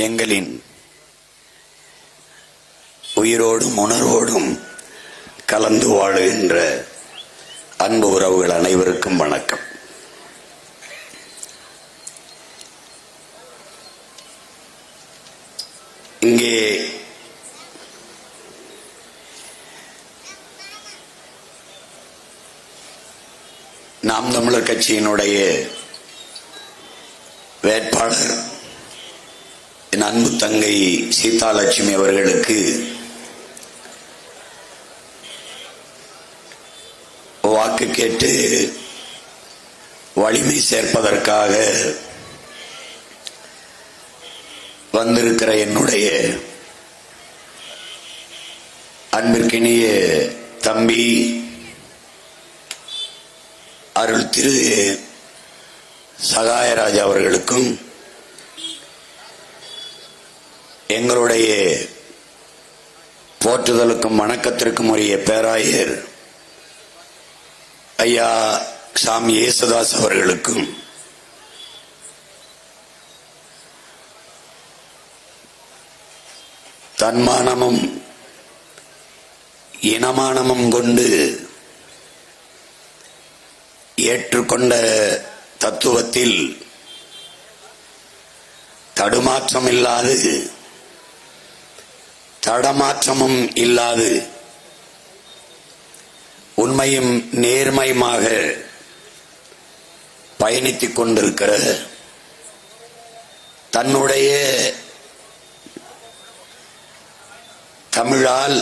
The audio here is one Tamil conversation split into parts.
எங்களின் உயிரோடும் உணர்வோடும் கலந்து வாழுகின்ற அன்பு உறவுகள் அனைவருக்கும் வணக்கம். இங்கே நாம் தமிழர் கட்சியினுடைய வேட்பாளர் என் அன்பு தங்கை சீதாலட்சுமி அவர்களுக்கு வாக்கு கேட்டு வலிமை சேர்ப்பதற்காக வந்திருக்கிற என்னுடைய அன்பிற்கினிய தம்பி அருள் திரு சகாயராஜ் அவர்களுக்கும் எங்களுடைய போற்றுதலுக்கும் வணக்கத்திற்கும் உரிய பேராயர் ஐயா சாமி ஏசுதாஸ் அவர்களுக்கும் தன்மானமும் இனமானமும் கொண்டு ஏற்றுக்கொண்ட தத்துவத்தில் தடுமாற்றம் இல்லாது தடமாற்றமும் இல்லாது உண்மையும் நேர்மையுமாக பயணித்துக் கொண்டிருக்கிற தன்னுடைய தமிழால்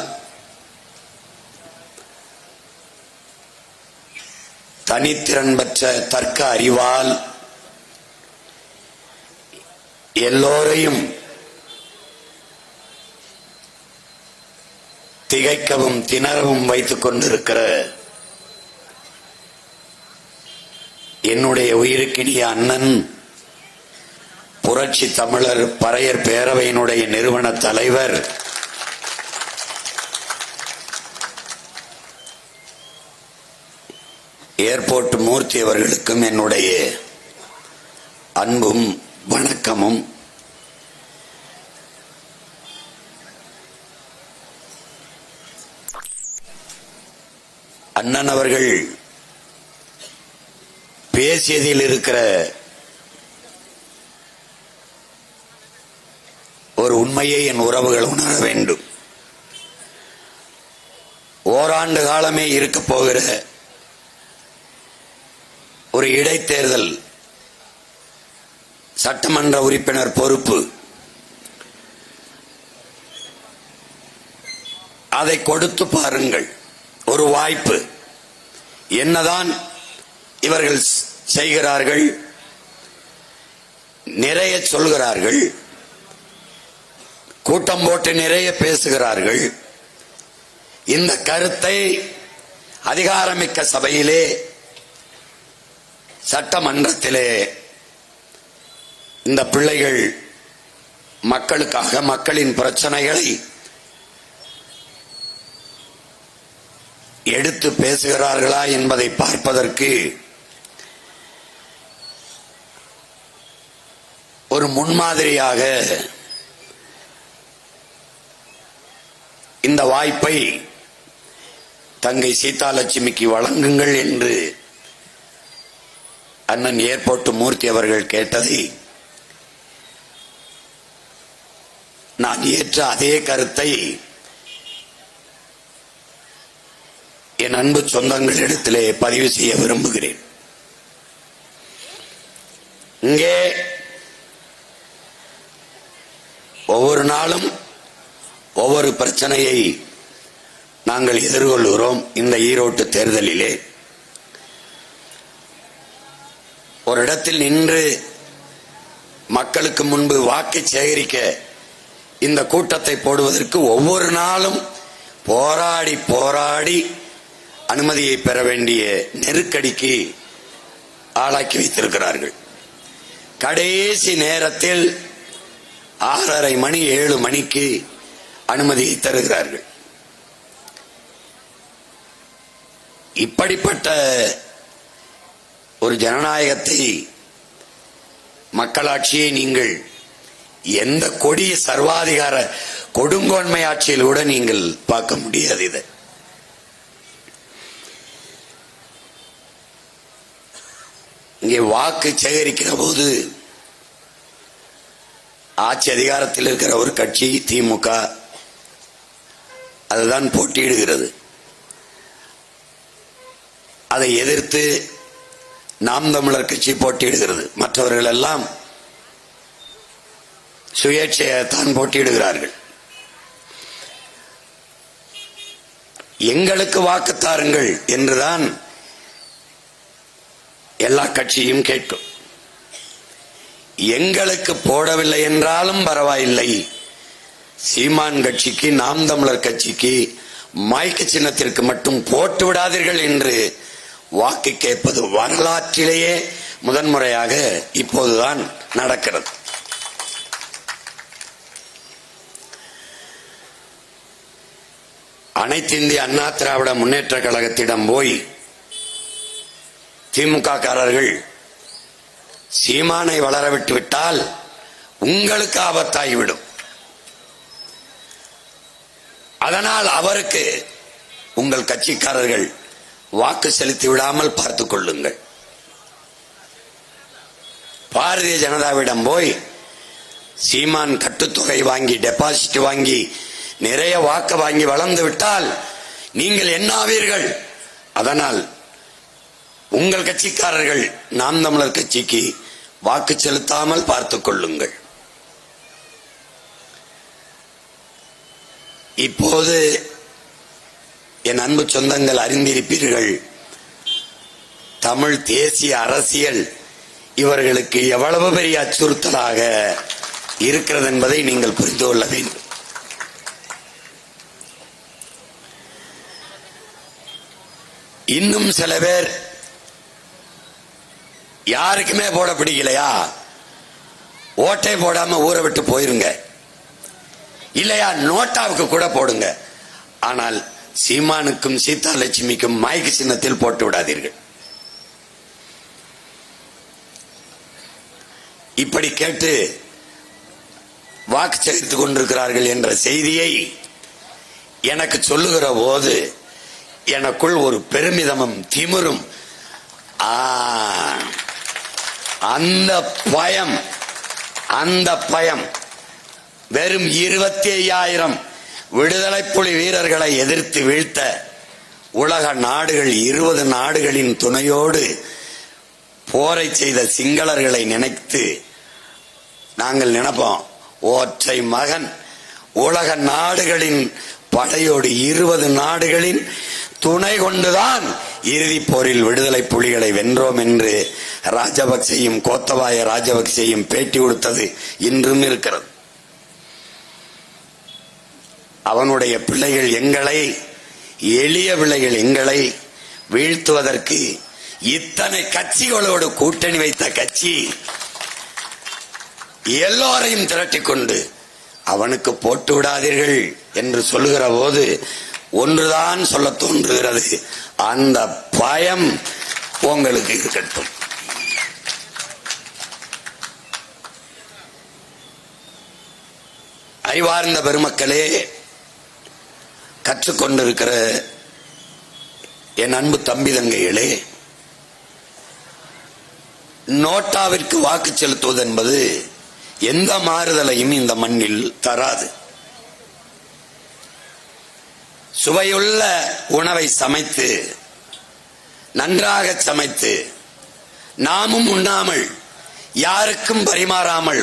தனித்திறன் பெற்ற தர்க்க அறிவால் எல்லோரையும் திகைக்கவும் திணறவும் வைத்துக் கொண்டிருக்கிற என்னுடைய உயிருக்கினிய அண்ணன் புரட்சி தமிழர் பறையர் பேரவையினுடைய நிறுவன தலைவர் ஏர்போர்ட் மூர்த்தி அவர்களுக்கும் என்னுடைய அன்பும் வணக்கமும். அண்ணன் அவர்கள் பேசியதில் இருக்கிற ஒரு உண்மையை என் உறவுகள் உணர வேண்டும். ஓராண்டு காலமே இருக்க போகிற ஒரு இடைத்தேர்தல் சட்டமன்ற உறுப்பினர் பொறுப்பு, அதை கொடுத்து பாருங்கள். ஒரு வாய்ப்பு. என்னதான் இவர்கள் செய்கிறார்கள், நிறைய சொல்கிறார்கள், கூட்டம் போட்டு நிறைய பேசுகிறார்கள். இந்த கருத்தை அதிகாரமிக்க சபையிலே சட்டமன்றத்திலே இந்த பிள்ளைகள் மக்களுக்காக மக்களின் பிரச்சனைகளை எடுத்து பேசுகிறார்களா என்பதை பார்ப்பதற்கு ஒரு முன்மாதிரியாக இந்த வாய்ப்பை தங்கை சீதாலட்சுமிக்கு வழங்குங்கள் என்று அண்ணன் ஏர்போர்ட் மூர்த்தி அவர்கள் கேட்டதை நான் ஏற்ற அதே கருத்தை என் அன்பு சொந்தங்களிடத்திலே பதிவு செய்ய விரும்புகிறேன். இங்கே ஒவ்வொரு நாளும் ஒவ்வொரு பிரச்சனையை நாங்கள் எதிர்கொள்கிறோம். இந்த ஈரோட்டு தேர்தலிலே ஒரு இடத்தில் நின்று மக்களுக்கு முன்பு வாக்கு சேகரிக்க இந்த கூட்டத்தை போடுவதற்கு ஒவ்வொரு நாளும் போராடி போராடி அனுமதியை பெற வேண்டிய நெருக்கடிக்கு ஆளாக்கி வைத்திருக்கிறார்கள். கடைசி நேரத்தில் 6:30 மணி 7 மணிக்கு அனுமதியை தருகிறார்கள். இப்படிப்பட்ட ஒரு ஜனநாயகத்தை, மக்களாட்சியை நீங்கள் எந்த கொடிய சர்வாதிகார கொடுங்கோன்மை ஆட்சியில் கூட நீங்கள் பார்க்க முடியாது. இதை இங்கே வாக்கு சேகரிக்கிற போது ஆட்சி அதிகாரத்தில் இருக்கிற ஒரு கட்சி திமுக அதுதான் போட்டியிடுகிறது. அதை எதிர்த்து நாம் தமிழர் கட்சி போட்டியிடுகிறது. மற்றவர்கள் எல்லாம் சுயேட்சையத்தான் போட்டியிடுகிறார்கள். எங்களுக்கு வாக்குத்தாருங்கள் என்றுதான் எல்லா கட்சியும் கேட்கும். எங்களுக்கு போடவில்லை என்றாலும் பரவாயில்லை, சீமான் கட்சிக்கு நாம் தமிழர் கட்சிக்கு மைக்கு சின்னத்திற்கு மட்டும் போட்டு விடாதீர்கள் என்று வாக்கு கேட்பது வரலாற்றிலேயே முதன்முறையாக இப்போதுதான் நடக்கிறது. அனைத்து இந்திய அண்ணா திராவிட முன்னேற்ற கழகத்திடம் போய் திமுக காரர்கள் சீமானை வளரவிட்டு விட்டால் உங்களுக்கு ஆபத்தாகிவிடும், அதனால் அவருக்கு உங்கள் கட்சிக்காரர்கள் வாக்கு செலுத்தி விடாமல் பார்த்துக் கொள்ளுங்கள். பாரதிய ஜனதாவிடம் போய் சீமான் கட்டுத்தொகை வாங்கி டெபாசிட் வாங்கி நிறைய வாக்கு வாங்கி வளர்ந்து விட்டால் நீங்கள் என்ன ஆவீர்கள்? அதனால் உங்கள் கட்சிக்காரர்கள் நாம் தமிழர் கட்சிக்கு வாக்கு செலுத்தாமல் பார்த்துக் கொள்ளுங்கள். இப்போது என் அன்பு சொந்தங்கள் அறிந்திருப்பீர்கள், தமிழ் தேசிய அரசியல் இவர்களுக்கு எவ்வளவு பெரிய அச்சுறுத்தலாக இருக்கிறது என்பதை நீங்கள் புரிந்து கொள்ள வேண்டும். இன்னும் சில பேர் யாருக்குமே போட பிடிக்கலையா, ஓட்டை போடாம ஊரை விட்டு போயிருங்க, இல்லையா நோட்டாவுக்கு கூட போடுங்க, ஆனால் சீமானுக்கும் சீதா லட்சுமிக்கும் மைக்கு சின்னத்தில் போட்டு விடாதீர்கள். இப்படி கேட்டு வாக்கு சேகரித்துக் கொண்டிருக்கிறார்கள் என்ற செய்தியை எனக்கு சொல்லுகிற போது எனக்குள் ஒரு பெருமிதமும் திமிரும், அந்த பயம் வெறும் 25,000 விடுதலை புலி வீரர்களை எதிர்த்து வீழ்த்த உலக நாடுகள் 20 நாடுகளின் துணையோடு போரை செய்த சிங்களர்களை நினைத்து நாங்கள் நினைப்போம், ஒற்றை மகன் உலக நாடுகளின் படையோடு 20 நாடுகளின் துணை கொண்டுதான் இறுதி போரில் விடுதலை புலிகளை வென்றோம் என்று ராஜபக்சேயும் கோத்தபாய ராஜபக்சேயும் பேட்டி கொடுத்தது இன்றும் இருக்கிறது. அவனுடைய பிள்ளைகள் எங்களை, எளிய பிள்ளைகள் எங்களை வீழ்த்துவதற்கு இத்தனை கட்சிகளோடு கூட்டணி வைத்த கட்சி எல்லோரையும் திரட்டிக் கொண்டு அவனுக்கு போட்டு விடாதீர்கள் என்று சொல்லுகிற போது ஒன்றுதான் சொல்ல தோன்றுகிறது, அந்த பயம் உங்களுக்கு இருக்கட்டும். அறிவார்ந்த பெருமக்களே, கற்றுக்கொண்டிருக்கிற என் அன்பு தம்பி தங்கைகளே, நோட்டாவிற்கு வாக்கு செலுத்துவது என்பது எந்த மாறுதலையும் இந்த மண்ணில் தராது. சுவையுள்ள உணவை சமைத்து நன்றாக சமைத்து நாமும் உண்ணாமல் யாருக்கும் பரிமாறாமல்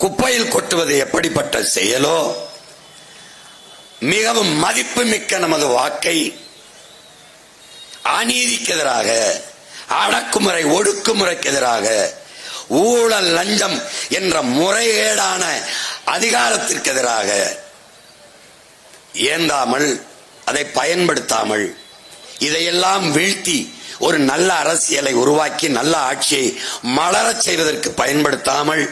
குப்பையில் கொட்டுவது எப்படிப்பட்ட செயலோ, மிகவும் மதிப்புமிக்க நமது வாக்கை அநீதிக்கு எதிராக, அடக்குமுறை ஒடுக்குமுறைக்கு எதிராக, ஊழல் லஞ்சம் என்ற முறைகேடான அதிகாரத்திற்கு எதிராக ஏந்தாமல், அதை பயன்படுத்தாமல், இதையெல்லாம் வீழ்த்தி ஒரு நல்ல அரசியலை உருவாக்கி நல்ல ஆட்சியை மலரச் செய்வதற்கு பயன்படுத்தாமல்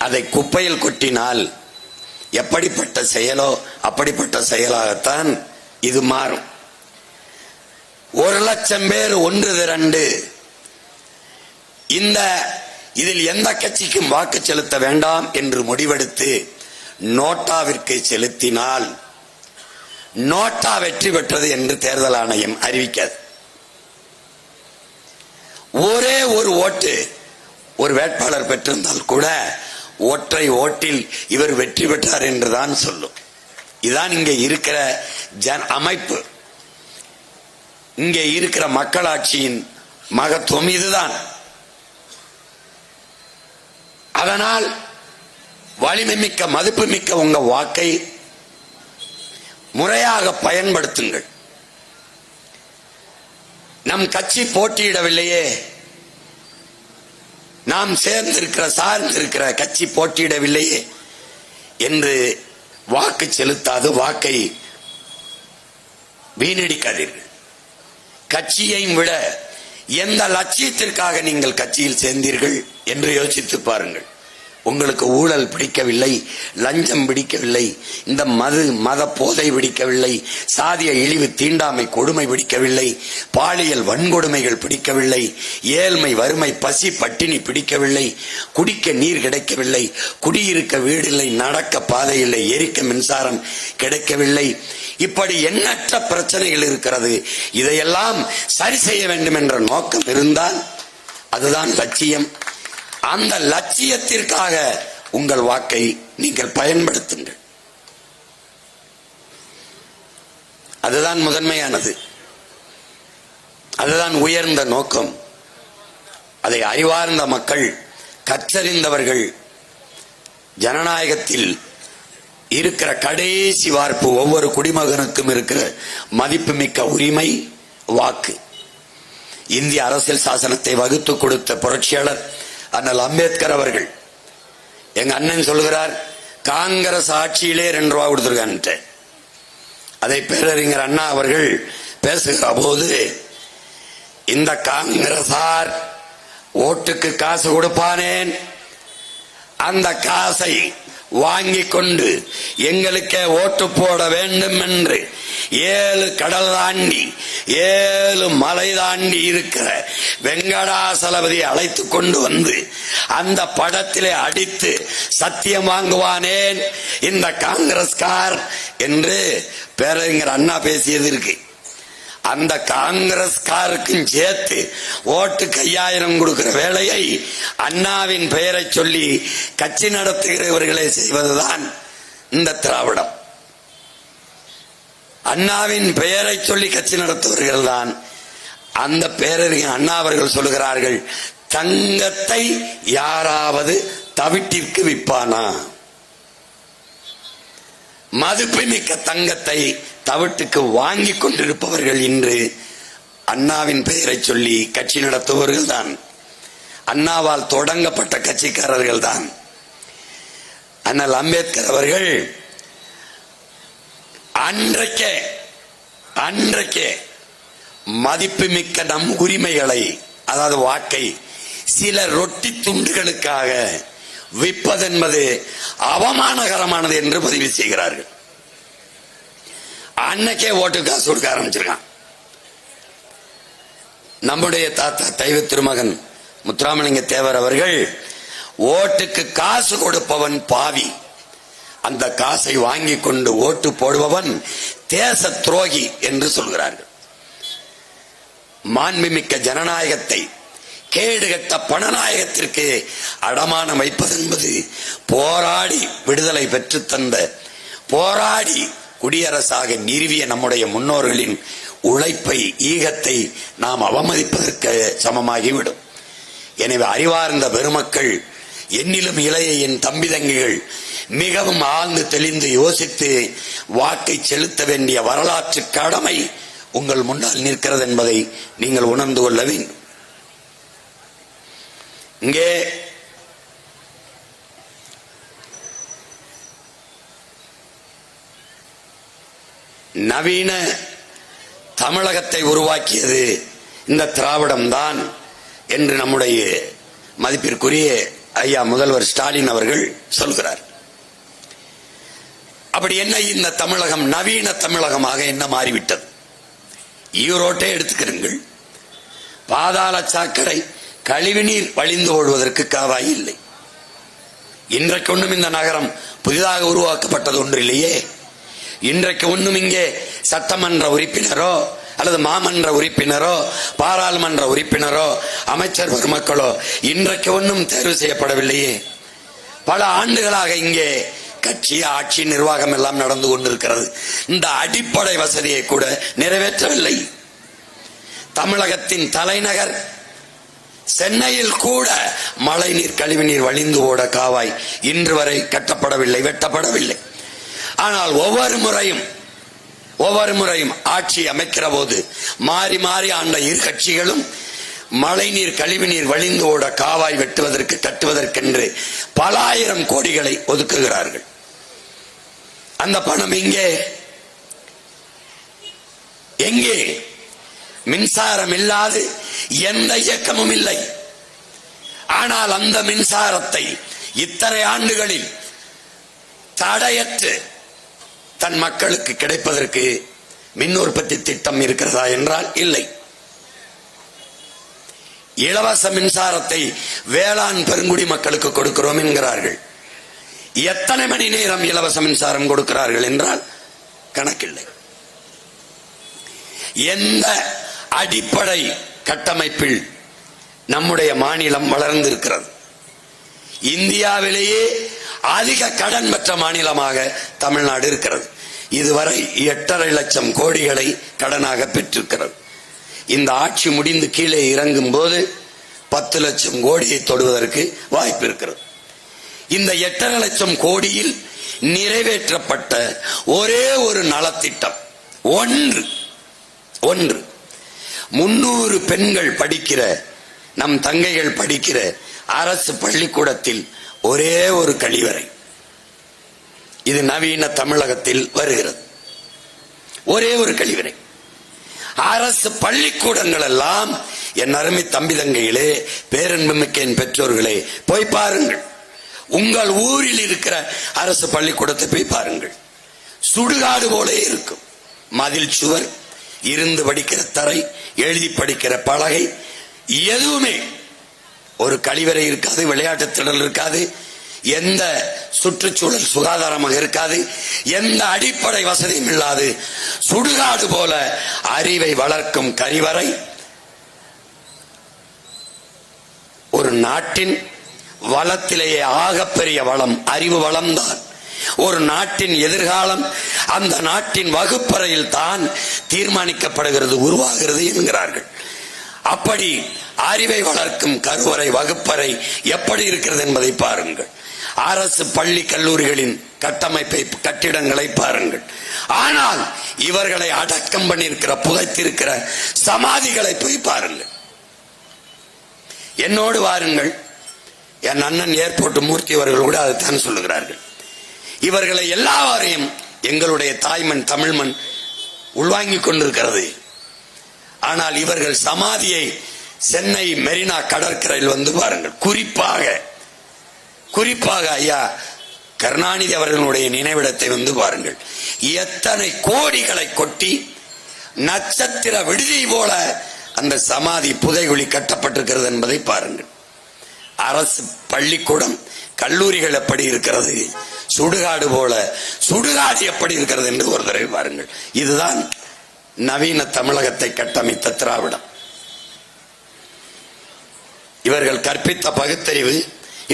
அதை குப்பையில் கொட்டினால் எப்படிப்பட்ட செயலோ அப்படிப்பட்ட செயலாகத்தான் இது மாறும். 1,00,000 பேர் ஒன்று திரண்டு இந்த இதில் எந்த கட்சிக்கும் வாக்கு செலுத்த வேண்டாம் என்று முடிவெடுத்து நோட்டாவிற்கு செலுத்தினால் நோட்டா வெற்றி பெற்றது என்று தேர்தல் ஆணையம் அறிவிக்காது. ஒரே ஒரு ஓட்டு ஒரு வேட்பாளர் பெற்றிருந்தால் கூட ஒற்றை ஓட்டில் இவர் வெற்றி பெற்றார் என்றுதான் சொல்லும். இதுதான் இங்கே இருக்கிற அமைப்பு, இங்கே இருக்கிற மக்களாட்சியின் மகத்துவம் இதுதான். அதனால் வலிமை மிக்க மதிப்பு மிக்க உங்க வாக்கை முறையாக பயன்படுத்துங்கள். நம் கட்சி போட்டியிடவில்லையே, நாம் சார்ந்திருக்கிற கட்சி போட்டியிடவில்லையே என்று வாக்கு செலுத்தாது வாக்கை வீணடிக்காதீர்கள். கட்சியையும் விட எந்த லட்சியத்திற்காக நீங்கள் கட்சியில் சேர்ந்தீர்கள் என்று யோசித்து பாருங்கள். உங்களுக்கு ஊழல் பிடிக்கவில்லை, லஞ்சம் பிடிக்கவில்லை, இந்த மத போதை பிடிக்கவில்லை, சாதிய இழிவு தீண்டாமை கொடுமை பிடிக்கவில்லை, பாலியல் வன்கொடுமைகள் பிடிக்கவில்லை, ஏழ்மை வறுமை பசி பட்டினி பிடிக்கவில்லை, குடிக்க நீர் கிடைக்கவில்லை, குடியிருக்க வீடில்லை, நடக்க பாதை இல்லை, எரிக்க மின்சாரம் கிடைக்கவில்லை, இப்படி எண்ணற்ற பிரச்சனைகள் இருக்கிறது. இதையெல்லாம் சரி செய்ய வேண்டும் என்ற நோக்கம் இருந்தால் அதுதான் லட்சியம். அந்த லட்சியத்திற்காக உங்கள் வாக்கை நீங்கள் பயன்படுத்துங்கள். அதுதான் முதன்மையானது, அதுதான் உயர்ந்த நோக்கம். அதை அறிவார்ந்த மக்கள், கற்றறிந்தவர்கள், ஜனநாயகத்தில் இருக்கிற கடைசி வார்ப்பு ஒவ்வொரு குடிமகனுக்கும் இருக்கிற மதிப்புமிக்க உரிமை வாக்கு. இந்திய அரசியல் சாசனத்தை வகுத்து கொடுத்த புரட்சியாளர் அண்ணல் அம்பேத்கர் அவர்கள், எங்க அண்ணன் சொல்கிறார், காங்கிரஸ் ஆட்சியிலே 2 ரூபா கொடுத்திருக்கான்ட்டு. அதை பேரறிஞர் அண்ணா அவர்கள் பேசுகிற போது, இந்த காங்கிரசார் ஓட்டுக்கு காசு கொடுப்பானேன், அந்த காசை வாங்கி கொண்டு எங்களுக்கே ஓட்டு போட வேண்டும் என்று 7 கடல் தாண்டி 7 மலை தாண்டி இருக்கிற வெங்கடாசலபதி அழைத்து கொண்டு வந்து அந்த படத்திலே அடித்து சத்தியம் வாங்குவானேன் இந்த காங்கிரஸ்கார் என்று பேரறிஞர் அண்ணா பேசியது இருக்கு. அந்த காங்கிரஸ்காருக்கும் சேர்த்து ஓட்டுக்கு 5000 கொடுக்கிற வேலையை அண்ணாவின் பெயரை சொல்லி கட்சி நடத்துகிறவர்களே செய்வதுதான் இந்த திராவிடம். அண்ணாவின் பெயரை சொல்லி கட்சி நடத்துவர்கள் தான். அந்த பேரறிஞர் அண்ணா அவர்கள் சொல்லுகிறார்கள், தங்கத்தை யாராவது தவிட்டிற்கு விற்பானா? மதிப்புமிக்க தங்கத்தை தவிட்டுக்கு வாங்கி கொண்டிருப்பவர்கள் இன்று அண்ணாவின் பெயரை சொல்லி கட்சி நடத்துபவர்கள் தான். அண்ணாவால் தொடங்கப்பட்ட கட்சிக்காரர்கள் தான். அண்ணல் அம்பேத்கர் அவர்கள் அன்றைக்கே மதிப்புமிக்க நம் உரிமைகளை, அதாவது வாக்கை, சில ரொட்டி துண்டுகளுக்காக விற்பதென்பது அவமானகரமானது என்று பதிவு செய்கிறார்கள். அன்னைக்கே ஓட்டு காசு கொடுக்க ஆரம்பிச்சிருக்கான். நம்முடைய தாத்தா தெய்வ திருமகன் முத்துராமலிங்க தேவர் அவர்கள், ஓட்டுக்கு காசு கொடுப்பவன் பாவி, அந்த காசை வாங்கி கொண்டு ஓட்டு போடுபவன் தேச துரோகி என்று சொல்கிறார்கள். மாண்புமிக்க ஜனநாயகத்தை கேடுகட்ட பணநாயகத்திற்கு அடமானம் வைப்பது என்பது போராடி விடுதலை பெற்று தந்த, போராடி குடியரசாக நிறுவிய நம்முடைய முன்னோர்களின் உழைப்பை, ஈகத்தை நாம் அவமதிப்பதற்கு சமமாகிவிடும். எனவே அறிவார்ந்த பெருமக்கள், என்னிலும் இளைய என் தம்பி தங்கிகள் மிகவும் ஆழ்ந்து தெளிந்து யோசித்து வாக்கை செலுத்த வேண்டிய வரலாற்று கடமை உங்கள் முன்னால் நிற்கிறது என்பதை நீங்கள் உணர்ந்து கொள்ள வேண்டும். இங்கே நவீன தமிழகத்தை உருவாக்கியது இந்த திராவிடம் தான் என்று நம்முடைய மதிப்பிற்குரிய ஐயா முதல்வர் ஸ்டாலின் அவர்கள் சொல்கிறார். அப்படி என்ன இந்த தமிழகம் நவீன தமிழகமாக என்ன மாறிவிட்டது? ஈரோட்டை எடுத்துக்கிறீர்கள், பாதாள சாக்கடை கழிவுநீர் வழிந்து ஓடுவதற்கு காவாய் இல்லை. இன்றைக்கு ஒன்றும் இந்த நகரம் புதிதாக உருவாக்கப்பட்டது ஒன்றிலேயே. இன்றைக்கு ஒன்றும் இங்கே சட்டமன்ற உறுப்பினரோ அல்லது மாமன்ற உறுப்பினரோ பாராளுமன்ற உறுப்பினரோ அமைச்சர் பெருமக்களோ இன்றைக்கு ஒன்றும் தேர்வு செய்யப்படவில்லையே. பல ஆண்டுகளாக இங்கே கட்சி ஆட்சி நிர்வாகம் எல்லாம் நடந்து கொண்டிருக்கிறது. இந்த அடிப்படை வசதியை கூட நிறைவேற்றவில்லை. தமிழகத்தின் தலைநகர் சென்னையில் கூட மழைநீர் கழிவுநீர் வழிந்து ஓட காவாய் இன்று வரை கட்டப்படவில்லை, வெட்டப்படவில்லை. ஆனால் ஒவ்வொரு முறையும் ஆட்சி அமைக்கிற போது மாறி மாறி ஆண்ட இரு கட்சிகளும் மழைநீர் கழிவுநீர் வழிந்து ஓட காவாய் வெட்டுவதற்கு கட்டுவதற்கென்று பல ஆயிரம் கோடிகளை ஒதுக்குகிறார்கள். அந்த பணம் எங்கே? மின்சாரம் இல்லாது எந்த இயக்கமும் இல்லை. ஆனால் அந்த மின்சாரத்தை இத்தனை ஆண்டுகளில் தடையற்று தன் மக்களுக்கு கிடைப்பதற்கு மின் உற்பத்தி திட்டம் இருக்கிறதா என்றால் இல்லை. இலவச மின்சாரத்தை வேளாண் பெருங்குடி மக்களுக்கு கொடுக்கிறோம் என்கிறார்கள். எத்தனை மணி நேரம் இலவச மின்சாரம் கொடுக்கிறார்கள் என்றால் கணக்கில்லை. எந்த அடிப்படை கட்டமைப்பில் நம்முடைய மாநிலம் வளர்ந்திருக்கிறது? இந்தியாவிலேயே அதிக கடன் பெற்ற மாநிலமாக தமிழ்நாடு இருக்கிறது. இதுவரை 8.5 லட்சம் கோடிகளை கடனாக பெற்றிருக்கிறது. இந்த ஆட்சி முடிந்து கீழே இறங்கும் போது 10 லட்சம் கோடியை தொடுவதற்கு வாய்ப்பு இருக்கிறது. இந்த 8.5 லட்சம் கோடியில் நிறைவேற்றப்பட்ட ஒரே ஒரு நலத்திட்டம் ஒன்று 300 பெண்கள் படிக்கிற, நம் தங்கைகள் படிக்கிற அரசு பள்ளிக்கூடத்தில் ஒரே ஒரு கழிவறை. இது நவீன தமிழகத்தில் வருகிறது. ஒரே ஒரு கழிவறை. அரசு பள்ளிக்கூடங்கள் எல்லாம் என் அருமை தம்பி தங்கைகளே, பேரன்புமிக்க என் பெற்றோர்களே, போய் பாருங்கள். உங்கள் ஊரில் இருக்கிற அரசு பள்ளிக்கூடத்தை போய் பாருங்கள். சுடுகாடு போல இருக்கும். மதில் சுவர், இருந்து படிக்கிற தரை, எழுதி படிக்கிற பலகை, எதுவுமே. ஒரு கழிவறை இருக்காது, விளையாட்டு திடல் இருக்காது, எந்த சுற்றுச்சூழல் சுகாதாரமாக இருக்காது, எந்த அடிப்படை வசதியும் இல்லாது சுடுகாடு போல அறிவை வளர்க்கும் கழிவறை. ஒரு நாட்டின் வளத்திலேயே ஆகப்பெரிய வளம் அறிவு வளம்தான். ஒரு நாட்டின் எதிர்காலம் அந்த நாட்டின் வகுப்பறையில் தான் தீர்மானிக்கப்படுகிறது, உருவாகிறது என்கிறார்கள். அப்படி அறிவை வளர்க்கும் கருவறை, வகுப்பறை எப்படி இருக்கிறது என்பதை பாருங்கள். அரசு பள்ளி கல்லூரிகளின் கட்டமைப்பை, கட்டிடங்களை பாருங்கள். ஆனால் இவர்களை அடக்கம் பண்ணியிருக்கிற, புதைத்திருக்கிற சமாதிகளை போய் பாருங்கள். என்னோடு வாருங்கள். என் அண்ணன் ஏர்போர்ட் மூர்த்தி அவர்கள் கூட அதைத்தான் சொல்லுகிறார்கள். இவர்களை எல்லாரையும் எங்களுடைய தாய்மண் தமிழ்மண் உள்வாங்கிக் கொண்டிருக்கிறது. ஆனால் இவர்கள் சமாதியை சென்னை மெரினா கடற்கரையில் வந்து பாருங்கள். குறிப்பாக ஐயா கருணாநிதி அவர்களுடைய நினைவிடத்தை வந்து பாருங்கள். எத்தனை கோடிகளை கொட்டி நட்சத்திர விடுதி போல அந்த சமாதி புதைகுழி கட்டப்பட்டிருக்கிறது என்பதை பாருங்கள். அரசு பள்ளிக்கூடம், கல்லூரிகள் எப்படி இருக்கிறது, சுடுகாடு போல. சுடுகாடு எப்படி இருக்கிறது என்று ஒரு தடவை பாருங்கள். இதுதான் நவீன தமிழகத்தை கட்டமைத்த திராவிடம். இவர்கள் கற்பித்த பகுத்தறிவு,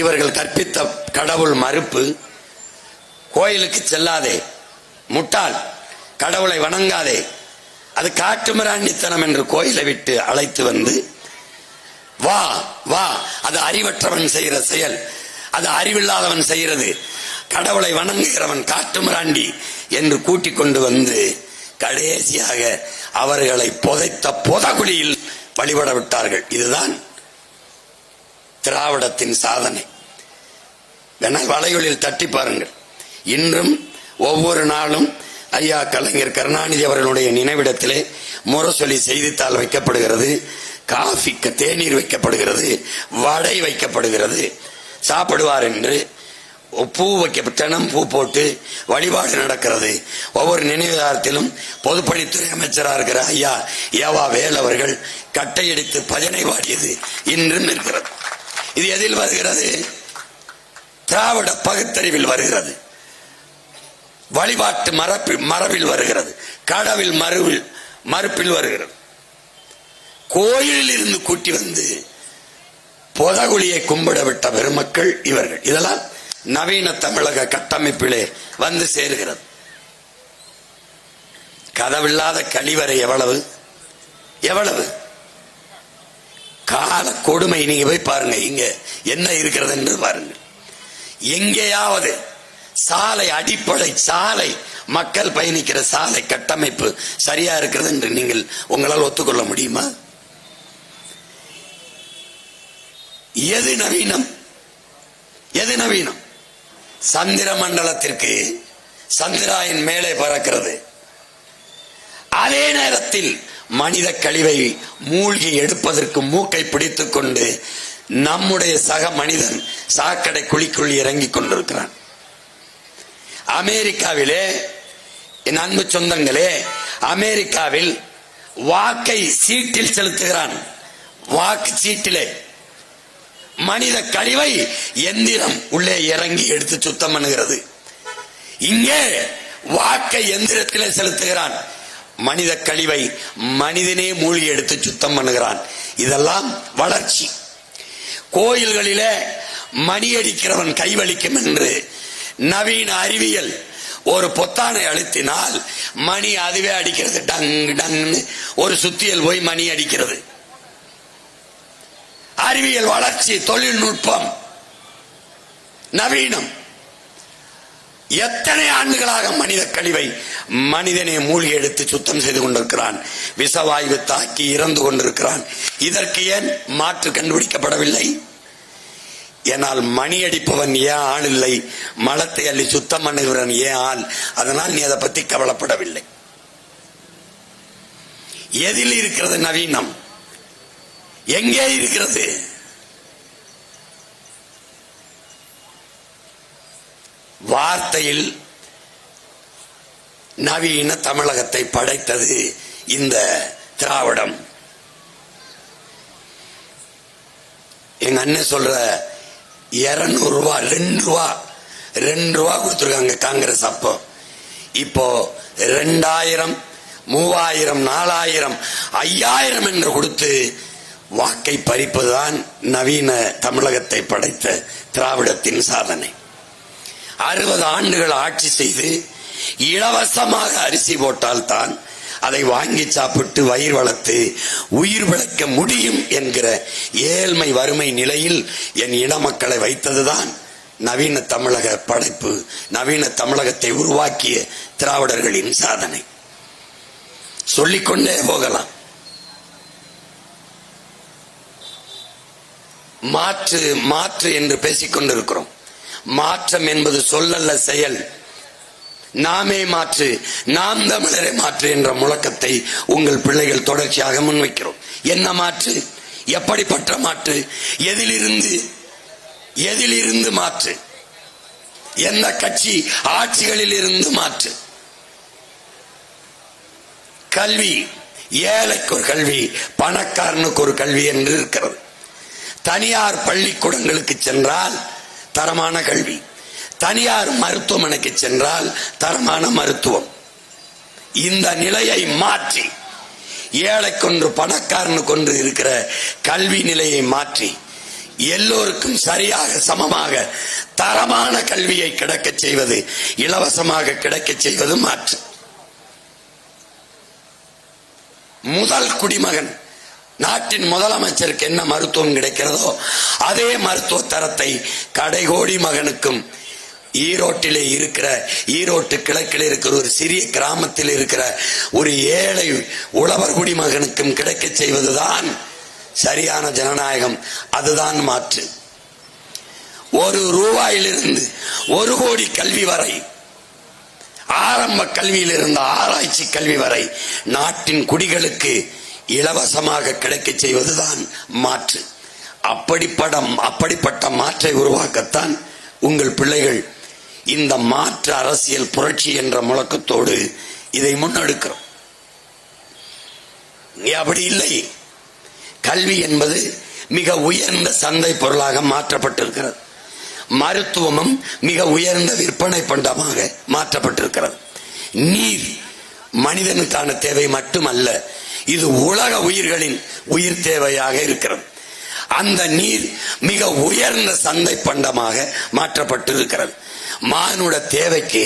இவர்கள் கற்பித்த கடவுள் மறுப்பு. கோயிலுக்கு செல்லாதே, முட்டாள், கடவுளை வணங்காதே, அது காட்டுமிராண்டித்தனம் என்று கோயிலை விட்டு அழைத்து வந்து, வா வா, அது அறிவற்றவன் செய்கிற செயல், அது அறிவில்லாதவன் செய்கிறது, கடவுளை வணங்குகிறவன் காட்டுமிராண்டி என்று கூட்டிக் கொண்டு வந்து கடைசியாக அவர்களை புதைத்த புதகுழியில் வழிபட விட்டார்கள். இதுதான் திராவிடத்தின் சாதனை. வேணால் வலைகளில் தட்டி பாருங்கள். இன்றும் ஒவ்வொரு நாளும் ஐயா கலைஞர் கருணாநிதி அவர்களுடைய நினைவிடத்திலே முரசொலி செய்தித்தாள் வைக்கப்படுகிறது, காஃபிக்கு தேநீர் வைக்கப்படுகிறது, வடை வைக்கப்படுகிறது. சாப்பிடுவார் என்று பூ வைக்க தினம் பூ போட்டு வழிபாடு நடக்கிறது. ஒவ்வொரு நினைவுதாரத்திலும் பொதுப்பணித்துறை அமைச்சராக இருக்கிற ஐயா ஏவா வேல் அவர்கள் கட்டையடித்து பஜனை பாடியது இன்றும் இருக்கிறது. இது எதில் வருகிறது? திராவிட பகுத்தறிவில் வருகிறது, வழிபாட்டு மரபில் வருகிறது, கடவில் மறுப்பில் வருகிறது. கோயிலில் இருந்து கூட்டி வந்து பொதகுழியை கும்பிட விட்ட பெருமக்கள் இவர்கள். இதெல்லாம் நவீன தமிழக கட்டமைப்பிலே வந்து சேர்கிறது. கதவில்லாத கழிவறை எவ்வளவு எவ்வளவு கால கொடுமை. நீங்க போய் பாருங்க, இங்க என்ன இருக்கிறது என்று பாருங்க. எங்கேயாவது சாலை, அடிப்படை சாலை, மக்கள் பயணிக்கிற சாலை கட்டமைப்பு சரியா இருக்கிறது என்று நீங்கள் உங்களால் ஒத்துக்கொள்ள முடியுமா? எது நவீனம்? எது நவீனம்? சந்திர மண்டலத்திற்கு சந்திராயன் மேலே பறக்கிறது. அதே நேரத்தில் மனித கழிவை மூழ்கி எடுப்பதற்கு மூக்கை பிடித்துக் கொண்டு நம்முடைய சக மனிதன் சாக்கடை குழிக்குள் இறங்கிக் கொண்டிருக்கிறான். அமெரிக்காவிலே, என் அன்பு சொந்தங்களே, அமெரிக்காவில் வாக்கை சீட்டில் செலுத்துகிறான். வாக்கு சீட்டிலே மனித கழிவை எந்திரம் உள்ளே இறங்கி எடுத்து சுத்தம் பண்ணுகிறது. இங்கே வாக்கை எந்திரத்திலே செலுத்துகிறான். மனித கழிவை மனிதனே மூழ்கி எடுத்து சுத்தம் பண்ணுகிறான். இதெல்லாம் வளர்ச்சி. கோயில்களிலே மணி அடிக்கிறவன் கைவலிக்கும் என்று நவீன அறிவியல் ஒரு பொத்தானை அழுத்தினால் மணி அதுவே அடிக்கிறது. டங் டங்னு ஒரு சுத்தியல் போய் மணி அடிக்கிறது. அறிவியல் வளர்ச்சி, தொழில்நுட்பம், நவீனம். எத்தனை ஆண்டுகளாக மனித கழிவை மனிதனை மூழ்கி எடுத்து சுத்தம் செய்து கொண்டிருக்கிறான். விஷவாயு தாக்கி இறந்து கொண்டிருக்கிறான். இதற்கு ஏன் மாற்று கண்டுபிடிக்கப்படவில்லை? ஏனால் மணி அடிப்பவன் ஏன் ஆள் இல்லை, மலத்தை அள்ளி சுத்தம் பண்ணுகிறவன் ஏன் ஆள். அதனால் நீ அதை பத்தி கவலைப்படவில்லை. எதில் இருக்கிறது நவீனம்? எங்கே இருக்கிறது? வார்த்தையில் நவீன தமிழகத்தை படைத்தது இந்த திராவிடம். எங்க அண்ணன் சொல்ற 200 ரூபாய் 2 ரூபா கொடுத்துருக்காங்க காங்கிரஸ். அப்போ இப்போ 2000, 3000, 4000, 5000 என்று கொடுத்து வாக்கை பறிப்பதுதான் நவீன தமிழகத்தை படைத்த திராவிடத்தின் சாதனை. 60 ஆண்டுகள் ஆட்சி செய்து இலவசமாக அரிசி போட்டால் தான் அதை வாங்கி சாப்பிட்டு வயிறு வளர்த்து உயிர் பிழைக்க முடியும் என்கிற ஏழ்மை வறுமை நிலையில் என் இன மக்களை வைத்ததுதான் நவீன தமிழக படைப்பு, நவீன தமிழகத்தை உருவாக்கிய திராவிடர்களின் சாதனை. சொல்லிக்கொண்டே போகலாம். மாற்று மாற்று என்று பேசிக் கொண்டிருக்கிறோம். மாற்றம் என்பது சொல்லல்ல, செயல். நாமே மாற்று, நாம் தமிழரை மாற்று என்ற முழக்கத்தை உங்கள் பிள்ளைகள் தொடர்ச்சியாக முன்வைக்கிறோம். என்ன மாற்று? எப்படிப்பட்ட மாற்று? எதிலிருந்து மாற்று? எந்த கட்சி ஆட்சிகளில் இருந்து மாற்று? கல்வி, ஏழைக்கு ஒரு கல்வி, பணக்காரனுக்கு ஒரு கல்வி என்று இருக்கிறது. தனியார் பள்ளிக்கூடங்களுக்கு சென்றால் தரமான கல்வி, தனியார் மருத்துவமனைக்கு சென்றால் தரமான மருத்துவம். இந்த நிலையை மாற்றி ஏழைக்கொன்று பணக்காரனுக்கொன்று இருக்கிற கல்வி நிலையை மாற்றி எல்லோருக்கும் சரியாக சமமாக தரமான கல்வியை கிடைக்கச் செய்வது, இலவசமாக கிடைக்கச் செய்வது மாற்று. முதல் குடிமகன், நாட்டின் முதலமைச்சருக்கு என்ன மருத்துவம் கிடைக்கிறதோ அதே மருத்துவ தரத்தை கடைகோடி மகனுக்கும் ஈரோட்டிலே இருக்கிற, ஈரோட்டு கிழக்கில் இருக்கிற ஒரு சிறிய கிராமத்தில் இருக்கிற ஒரு ஏழை உழவர் குடிமகனுக்கும் கிடைக்க செய்வதுதான் சரியான ஜனநாயகம். அதுதான் மாற்று. 1 ரூபாயிலிருந்து 1 கோடி கல்வி வரை, ஆரம்ப கல்வியில் இருந்த ஆராய்ச்சி கல்வி வரை நாட்டின் குடிகளுக்கு இலவசமாக கிடைக்க செய்வதுதான் மாற்று. அப்படிப்பட்ட மாற்றை உருவாக்கத்தான் உங்கள் பிள்ளைகள் இந்த மாற்று அரசியல் புரட்சி என்ற முழக்கத்தோடு இதை முன்னெடுக்கிறோம். அப்படி இல்லை. கல்வி என்பது மிக உயர்ந்த சந்தை பொருளாக மாற்றப்பட்டிருக்கிறது. மருத்துவமும் மிக உயர்ந்த விற்பனை பண்டமாக மாற்றப்பட்டிருக்கிறது. நீர் மனிதனுக்கான தேவை மட்டுமல்ல, இது உலக உயிர்களின் உயிர் தேவையாக இருக்கிறது. அந்த நீர் மிக உயர்ந்த சந்தை பண்டமாக மாற்றப்பட்டிருக்கிறது. மானுட தேவைக்கு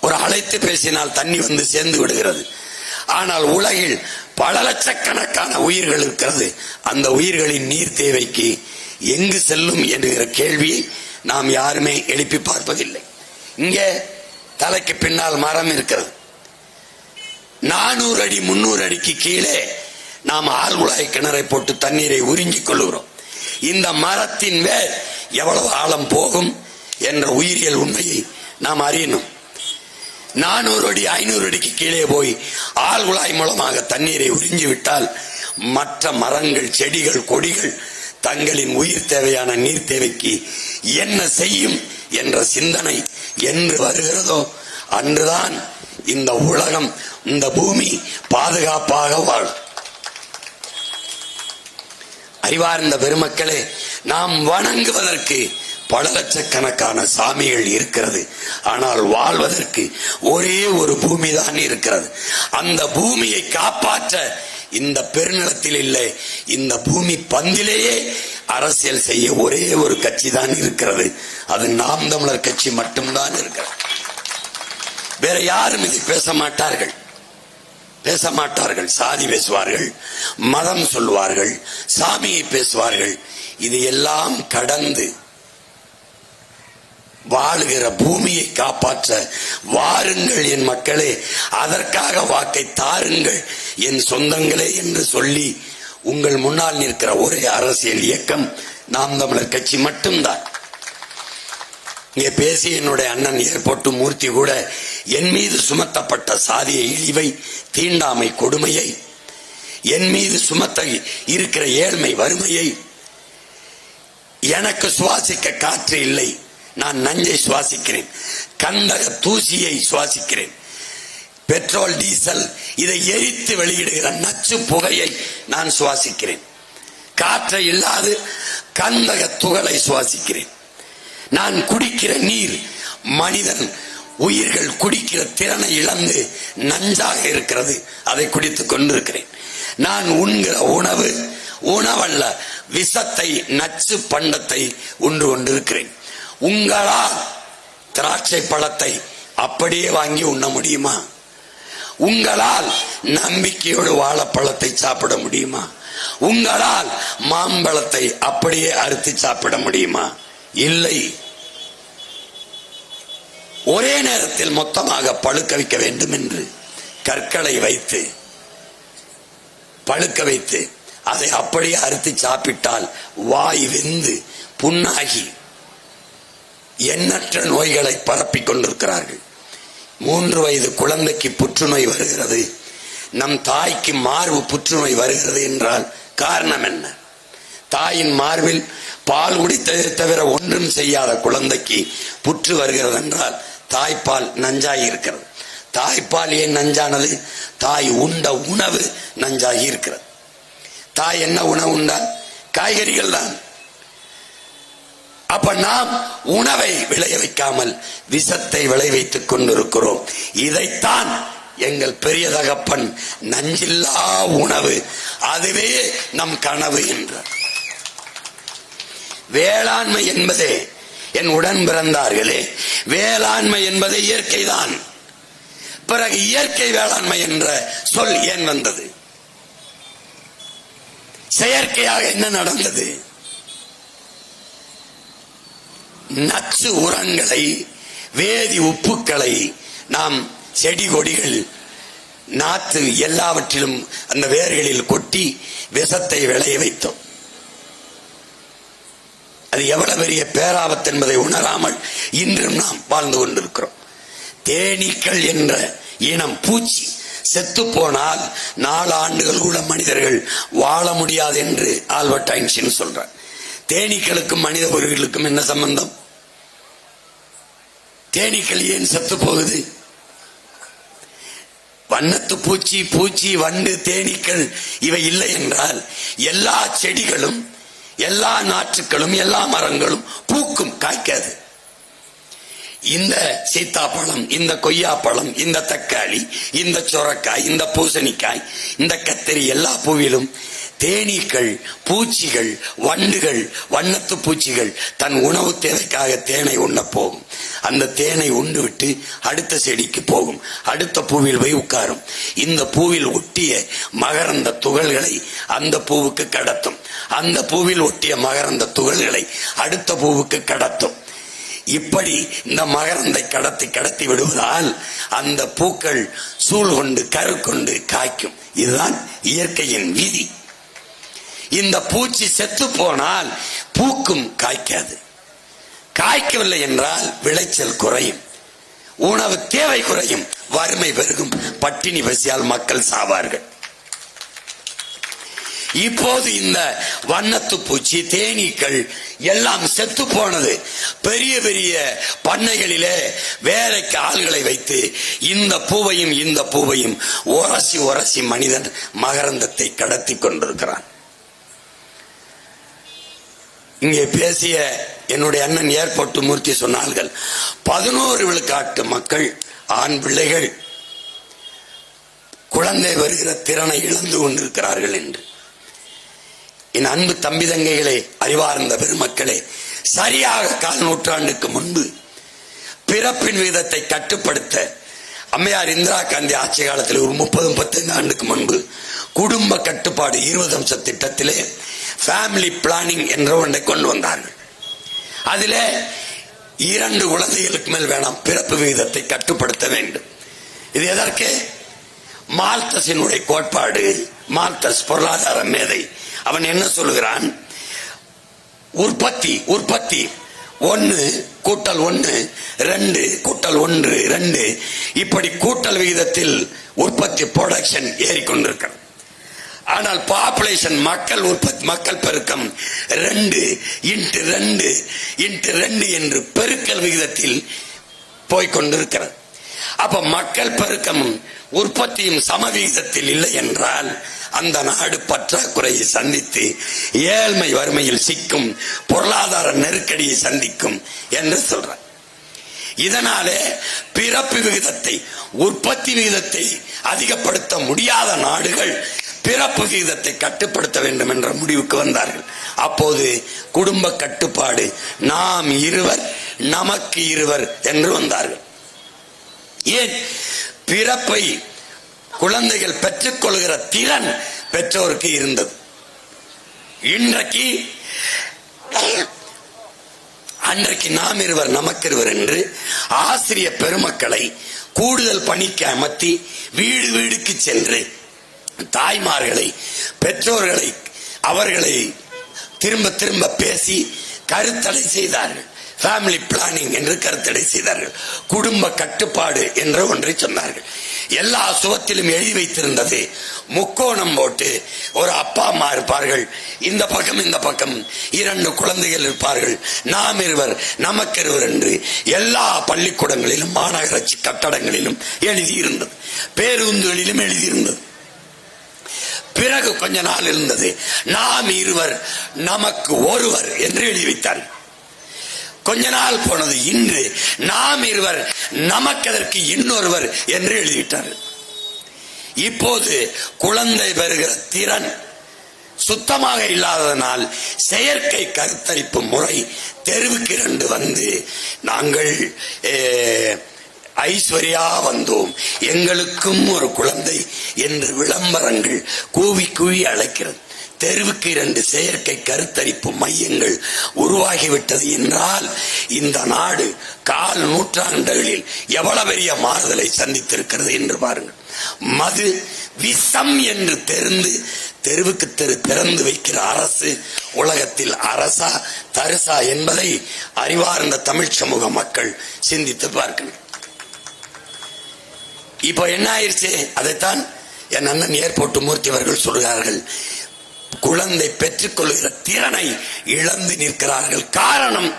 ஒரு அழைத்து பேசினால் தண்ணி வந்து சேர்ந்து விடுகிறது. ஆனால் உலகில் பல லட்சக்கணக்கான உயிர்கள் இருக்கிறது. அந்த உயிர்களின் நீர் தேவைக்கு எங்கு செல்லும் என்கிற கேள்வியை நாம் யாருமே எழுப்பி பார்ப்பதில்லை. இங்கே தலைக்கு பின்னால் மரம் இருக்கிறது. 400 அடி 300 அடிக்கு கீழே நாம் ஆழ்குழாய் கிணறை போட்டு தண்ணீரை உறிஞ்சிக் கொள்கிறோம். இந்த மரத்தின் வேர் எவ்வளவு ஆழம் போகும் என்ற உயிரியல் உண்மையை நாம் அறியணும். 400 அடி 500 அடிக்கு கீழே போய் ஆழ்குழாய் மூலமாக தண்ணீரை உறிஞ்சிவிட்டால் மற்ற மரங்கள், செடிகள், கொடிகள் தங்களின் உயிர் தேவையான நீர் தேவைக்கு என்ன செய்யும் என்ற சிந்தனை என்று வருகிறதோ அன்றுதான் இந்த உலகம், இந்த பூமி பாதுகாப்பாக வாழும். அறிவார்ந்த பெருமக்களே, நாம் வணங்குவதற்கு பல லட்சக்கணக்கான சாமிகள் இருக்கிறது. ஆனால் வாழ்வதற்கு ஒரே ஒரு பூமி தான் இருக்கிறது. அந்த பூமியை காப்பாற்ற இந்த பெருநிலத்தில் இல்லை, இந்த பூமி பந்திலேயே அரசியல் செய்ய ஒரே ஒரு கட்சி தான் இருக்கிறது. அது நாம் தமிழர் கட்சி மட்டும்தான் இருக்கிறது. வேற யாரும் இதை பேச மாட்டார்கள். சாதி பேசுவார்கள், மதம் சொல்வார்கள், சாமியை பேசுவார்கள். இது எல்லாம் கடந்து வாழுகிற பூமியை காப்பாற்ற வாருங்கள் என் மக்களே, அதற்காக வாக்கை தாருங்கள் என் சொந்தங்களே என்று சொல்லி உங்கள் முன்னால் நிற்கிற ஒரே அரசியல் இயக்கம் நாம் தமிழர் கட்சி மட்டும்தான். இங்கே பேசிய என்னுடைய அண்ணன் ஏர்போர்ட் மூர்த்தி கூட என் மீது சுமத்தப்பட்ட சாதிய இழிவை, தீண்டாமை கொடுமையை, என் மீது சுமத்த இருக்கிற ஏழ்மை வறுமையை, எனக்கு சுவாசிக்க காற்று இல்லை, நான் நஞ்சை சுவாசிக்கிறேன், கந்தக தூசியை சுவாசிக்கிறேன், பெட்ரோல் டீசல் இதை எரித்து வெளியிடுகிற நச்சு புகையை நான் சுவாசிக்கிறேன், காற்றை இல்லாது கந்தக துகளை சுவாசிக்கிறேன். நான் குடிக்கிற நீர் மனிதன் உயிர்கள் குடிக்கிற திறனை இழந்து நஞ்சாக இருக்கிறது, அதை குடித்துக் கொண்டிருக்கிறேன். நான் உண்கிற உணவு உணவல்ல, விஷத்தை, நச்சு பண்டத்தை உண்டு கொண்டிருக்கிறேன். உங்களால் திராட்சை பழத்தை அப்படியே வாங்கி உண்ண முடியுமா? உங்களால் நம்பிக்கையோடு வாழைப்பழத்தை சாப்பிட முடியுமா? உங்களால் மாம்பழத்தை அப்படியே அறுத்து சாப்பிட முடியுமா? இல்லை. ஒரே நேரத்தில் மொத்தமாக பழுக்க வைக்க வேண்டும் என்று கற்களை வைத்து பழுக்க வைத்து அதை அப்படியே அறுத்து சாப்பிட்டால் வாய் வெந்து புண்ணாகி எண்ணற்ற நோய்களை பரப்பிக் கொண்டிருக்கிறார்கள். 3 வயது குழந்தைக்கு புற்றுநோய் வருகிறது, நம் தாய்க்கு மார்பு புற்றுநோய் வருகிறது என்றால் காரணம் என்ன? தாயின் மார்பில் பால் குடித்ததை தவிர ஒன்றும் செய்யாத குழந்தைக்கு புற்று வருகிறது என்றால் தாய்ப்பால் நஞ்சாகி இருக்கிறது. தாய்ப்பால் ஏன் நஞ்சானது? தாய் உண்ட உணவு நஞ்சாகி இருக்கிறது. தாய் என்ன உணவு உண்டால்? காய்கறிகள் தான். அப்ப நாம் உணவை விளைய வைக்காமல் விஷத்தை விளைவித்துக் கொண்டிருக்கிறோம். இதைத்தான் எங்கள் பெரிய தகப்பன் நஞ்சில்லா உணவு, அதுவே நம் கனவு என்றார். வேளாண்மை என்பதே, என் உடன் பிறந்தார்களே, வேளாண்மை என்பது இயற்கைதான். பிறகு இயற்கை வேளாண்மை என்ற சொல் ஏன் வந்தது? செயற்கையாக என்ன நடந்தது? நச்சு உரங்களை, வேதி உப்புக்களை நாம் செடி கொடிகள், நாத்து எல்லாவற்றிலும் அந்த வேர்களில் கொட்டி விஷத்தை விளைய வைத்தோம். அது எவ்வளவு பெரிய பேராபத்து என்பதை உணராமல் இன்றும் நாம் வாழ்ந்து கொண்டிருக்கிறோம். தேனீக்கள் என்ற இனம் பூச்சி செத்து போனால் 4 ஆண்டுகள் கூட மனிதர்கள் வாழ முடியாது என்று ஆல்பர்ட் ஐன்ஸ்டீன் சொல்றார். தேனீக்களுக்கும் மனித உயிர்களுக்கும் என்ன சம்பந்தம்? தேனீக்கள் ஏன் செத்து போகுது? வண்ணத்து பூச்சி, பூச்சி, வண்டு, தேனீக்கள் இவை இல்லை என்றால் எல்லா செடிகளும், எல்லா நாற்றுக்களும், எல்லா மரங்களும் பூக்கும், காய்க்காது. இந்த சீத்தாப்பழம், இந்த கொய்யாப்பழம், இந்த தக்காளி, இந்த சொரக்காய், இந்த பூசணிக்காய், இந்த கத்திரி, எல்லா பூவிலும் தேனீக்கள், பூச்சிகள், வண்டுகள், வண்ணத்து பூச்சிகள் தன் உணவு தேவைக்காக தேனை உண்ண போகும். அந்த தேனை உண்டு விட்டு அடுத்த செடிக்கு போகும், அடுத்த பூவில் போய் உட்காரும். இந்த பூவில் ஒட்டிய மகரந்த துகள்களை அந்த பூவுக்கு கடத்தும், அந்த பூவில் ஒட்டிய மகரந்த துகள்களை அடுத்த பூவுக்கு கடத்தும். இப்படி இந்த மகரந்தை கடத்தி விடுவதால் அந்த பூக்கள் சூழ் கொண்டு கரு கொண்டு காய்க்கும். இதுதான் இயற்கையின் விதி. இந்த பூச்சி செத்து போனால் பூக்கும், காய்க்காது. காய்க்கவில்லை என்றால் விளைச்சல் குறையும், உணவு தேவை குறையும், வறுமை பெருகும், பட்டினி பசியால் மக்கள் சாவார்கள். இப்போது இந்த வண்ணத்து பூச்சி, தேனீக்கள் எல்லாம் செத்து போனது. பெரிய பெரிய பண்ணைகளிலே வேலைக்கு ஆள்களை வைத்து இந்த பூவையும் இந்த பூவையும் உரசி உரசி மனிதன் மகரந்தத்தை கடத்தி கொண்டிருக்கிறான். இங்கே பேசிய என்னுடைய அண்ணன் ஏர்போர்ட் மூர்த்தி சொன்னார்கள், 11 விழுக்காட்டு மக்கள், ஆண் பிள்ளைகள் குழந்தை வருகிற திறனை இழந்து கொண்டிருக்கிறார்கள் என்று. என் அன்பு தம்பி தங்கைகளே, அறிவார்ந்த பெருமக்களே, சரியாக 1/4 நூற்றாண்டுக்கு முன்பு பிறப்பின் விகிதத்தை கட்டுப்படுத்த அம்மையார் இந்திரா காந்தி ஆட்சி காலத்தில் ஒரு 30-35 ஆண்டுக்கு முன்பு குடும்ப கட்டுப்பாடு 20 அம்ச திட்டத்திலே ஃபேமிலி பிளானிங் என்ற ஒன்றை கொண்டு வந்தார்கள். அதிலே 2 குழந்தைகளுக்கு மேல் வேணாம், பிறப்பு விகிதத்தை கட்டுப்படுத்த வேண்டும். இது எதற்கு? மால்தஸினுடைய கோட்பாடு. மால்தஸ் பொருளாதார மேதை. அவன் என்ன சொல்லுகிறான்? உற்பத்தி 1 கூட்டல் 1 2 கூட்டல் 1 2 இப்படி கூட்டல் விகிதத்தில் உற்பத்தி ப்ரொடக்ஷன் ஏறிக்கொண்டிருக்கிறது. ஆனால் பாப்புலேஷன், மக்கள் உற்பத்தி, மக்கள் பெருக்கம் 2 × 2 × 2 என்று பெருக்கல் விகிதத்தில் போய்கொண்டிருக்கிறது. அப்ப மக்கள் பெருக்கமும் உற்பத்தியும் சமவிகிதத்தில் இல்லை என்றால் அந்த நாடு பற்றாக்குறையை சந்தித்து ஏழ்மை வறுமையில் சிக்கும், பொருளாதார நெருக்கடியை சந்திக்கும் என்று சொல்றார். இதனாலே பிறப்பு விகிதத்தை, உற்பத்தி விகிதத்தை அதிகப்படுத்த முடியாத நாடுகள் பிறப்பு விகிதத்தை கட்டுப்படுத்த வேண்டும் என்ற முடிவுக்கு வந்தார்கள். அப்போது குடும்ப கட்டுப்பாடு, நாம் இருவர் நமக்கு இருவர் என்று வந்தார்கள். ஏன்? பிறப்பை குழந்தைகள் பெற்றுக் கொள்கிற திறன் பெற்றோருக்கு இருந்தது. அன்றைக்கு நாம் இருவர் நமக்கு இருவர் என்று ஆசிரிய பெருமக்களை கூடுதல் பணிக்கு அமர்த்தி வீடு வீடுக்கு சென்று தாய்மார்களை, பெற்றோர்களை, அவர்களை திரும்ப திரும்ப பேசி கருத்தடை செய்தார்கள். ஃபேமிலி பிளானிங் என்று கருத்தடை செய்தார்கள். குடும்ப கட்டுப்பாடு என்ற ஒன்றை சொன்னார்கள். எல்லா சுவத்திலும் எழுதி வைத்திருந்தது. முக்கோணம் போட்டு ஒரு அப்பா அம்மா இருப்பார்கள், இந்த பக்கம் இந்த பக்கம் 2 குழந்தைகள் இருப்பார்கள், நாம் இருவர் நமக்கு இருவர் என்று எல்லா பள்ளிக்கூடங்களிலும் மாநகராட்சி கட்டடங்களிலும் எழுதியிருந்தது. பேருந்துகளிலும் எழுதியிருந்தது. பிறகு கொஞ்ச நாள் இருந்தது, நாம் இருவர் நமக்கு ஒருவர் என்று எழுதி வைத்தார்கள். கொஞ்ச நாள் போனது, இன்று நாம் இருவர் நமக்கதற்கு இன்னொருவர் என்று எழுதிவிட்டார்கள். இப்போது குழந்தை பெறுகிற திறன் சுத்தமாக இல்லாததனால் செயற்கை கருத்தரிப்பு முறை தெருவுக்கு 2 வந்து நாங்கள் ஐஸ்வர்யா வந்தோம், எங்களுக்கும் ஒரு குழந்தை என்று விளம்பரங்கள் கூவி கூவி அழைக்கிறது. தெருவுக்கு 2 செயற்கை கருத்தரிப்பு மையங்கள் உருவாகிவிட்டது என்றால் இந்த நாடு 1/4 நூற்றாண்டுகளில் எவ்வளவு பெரிய மாறுதலை சந்தித்திருக்கிறது என்று பாருங்கள். மது விஷம் என்று தெரிந்து தெருவுக்கு தெரு திறந்து வைக்கிற அரசு உலகத்தில் அரசா தரிசா என்பதை அறிவார்ந்த தமிழ் சமூக மக்கள் சிந்தித்து பார்க்கணும். இப்போ என்ன ஆயிடுச்சு? அதைத்தான் என் அண்ணன் ஏர்போர்ட் மூர்த்தி அவர்கள் சொல்கிறார்கள். குழந்தை பெற்றுக் கொள்கிற திறனை இழந்து நிற்கிறார்கள். காரணம்,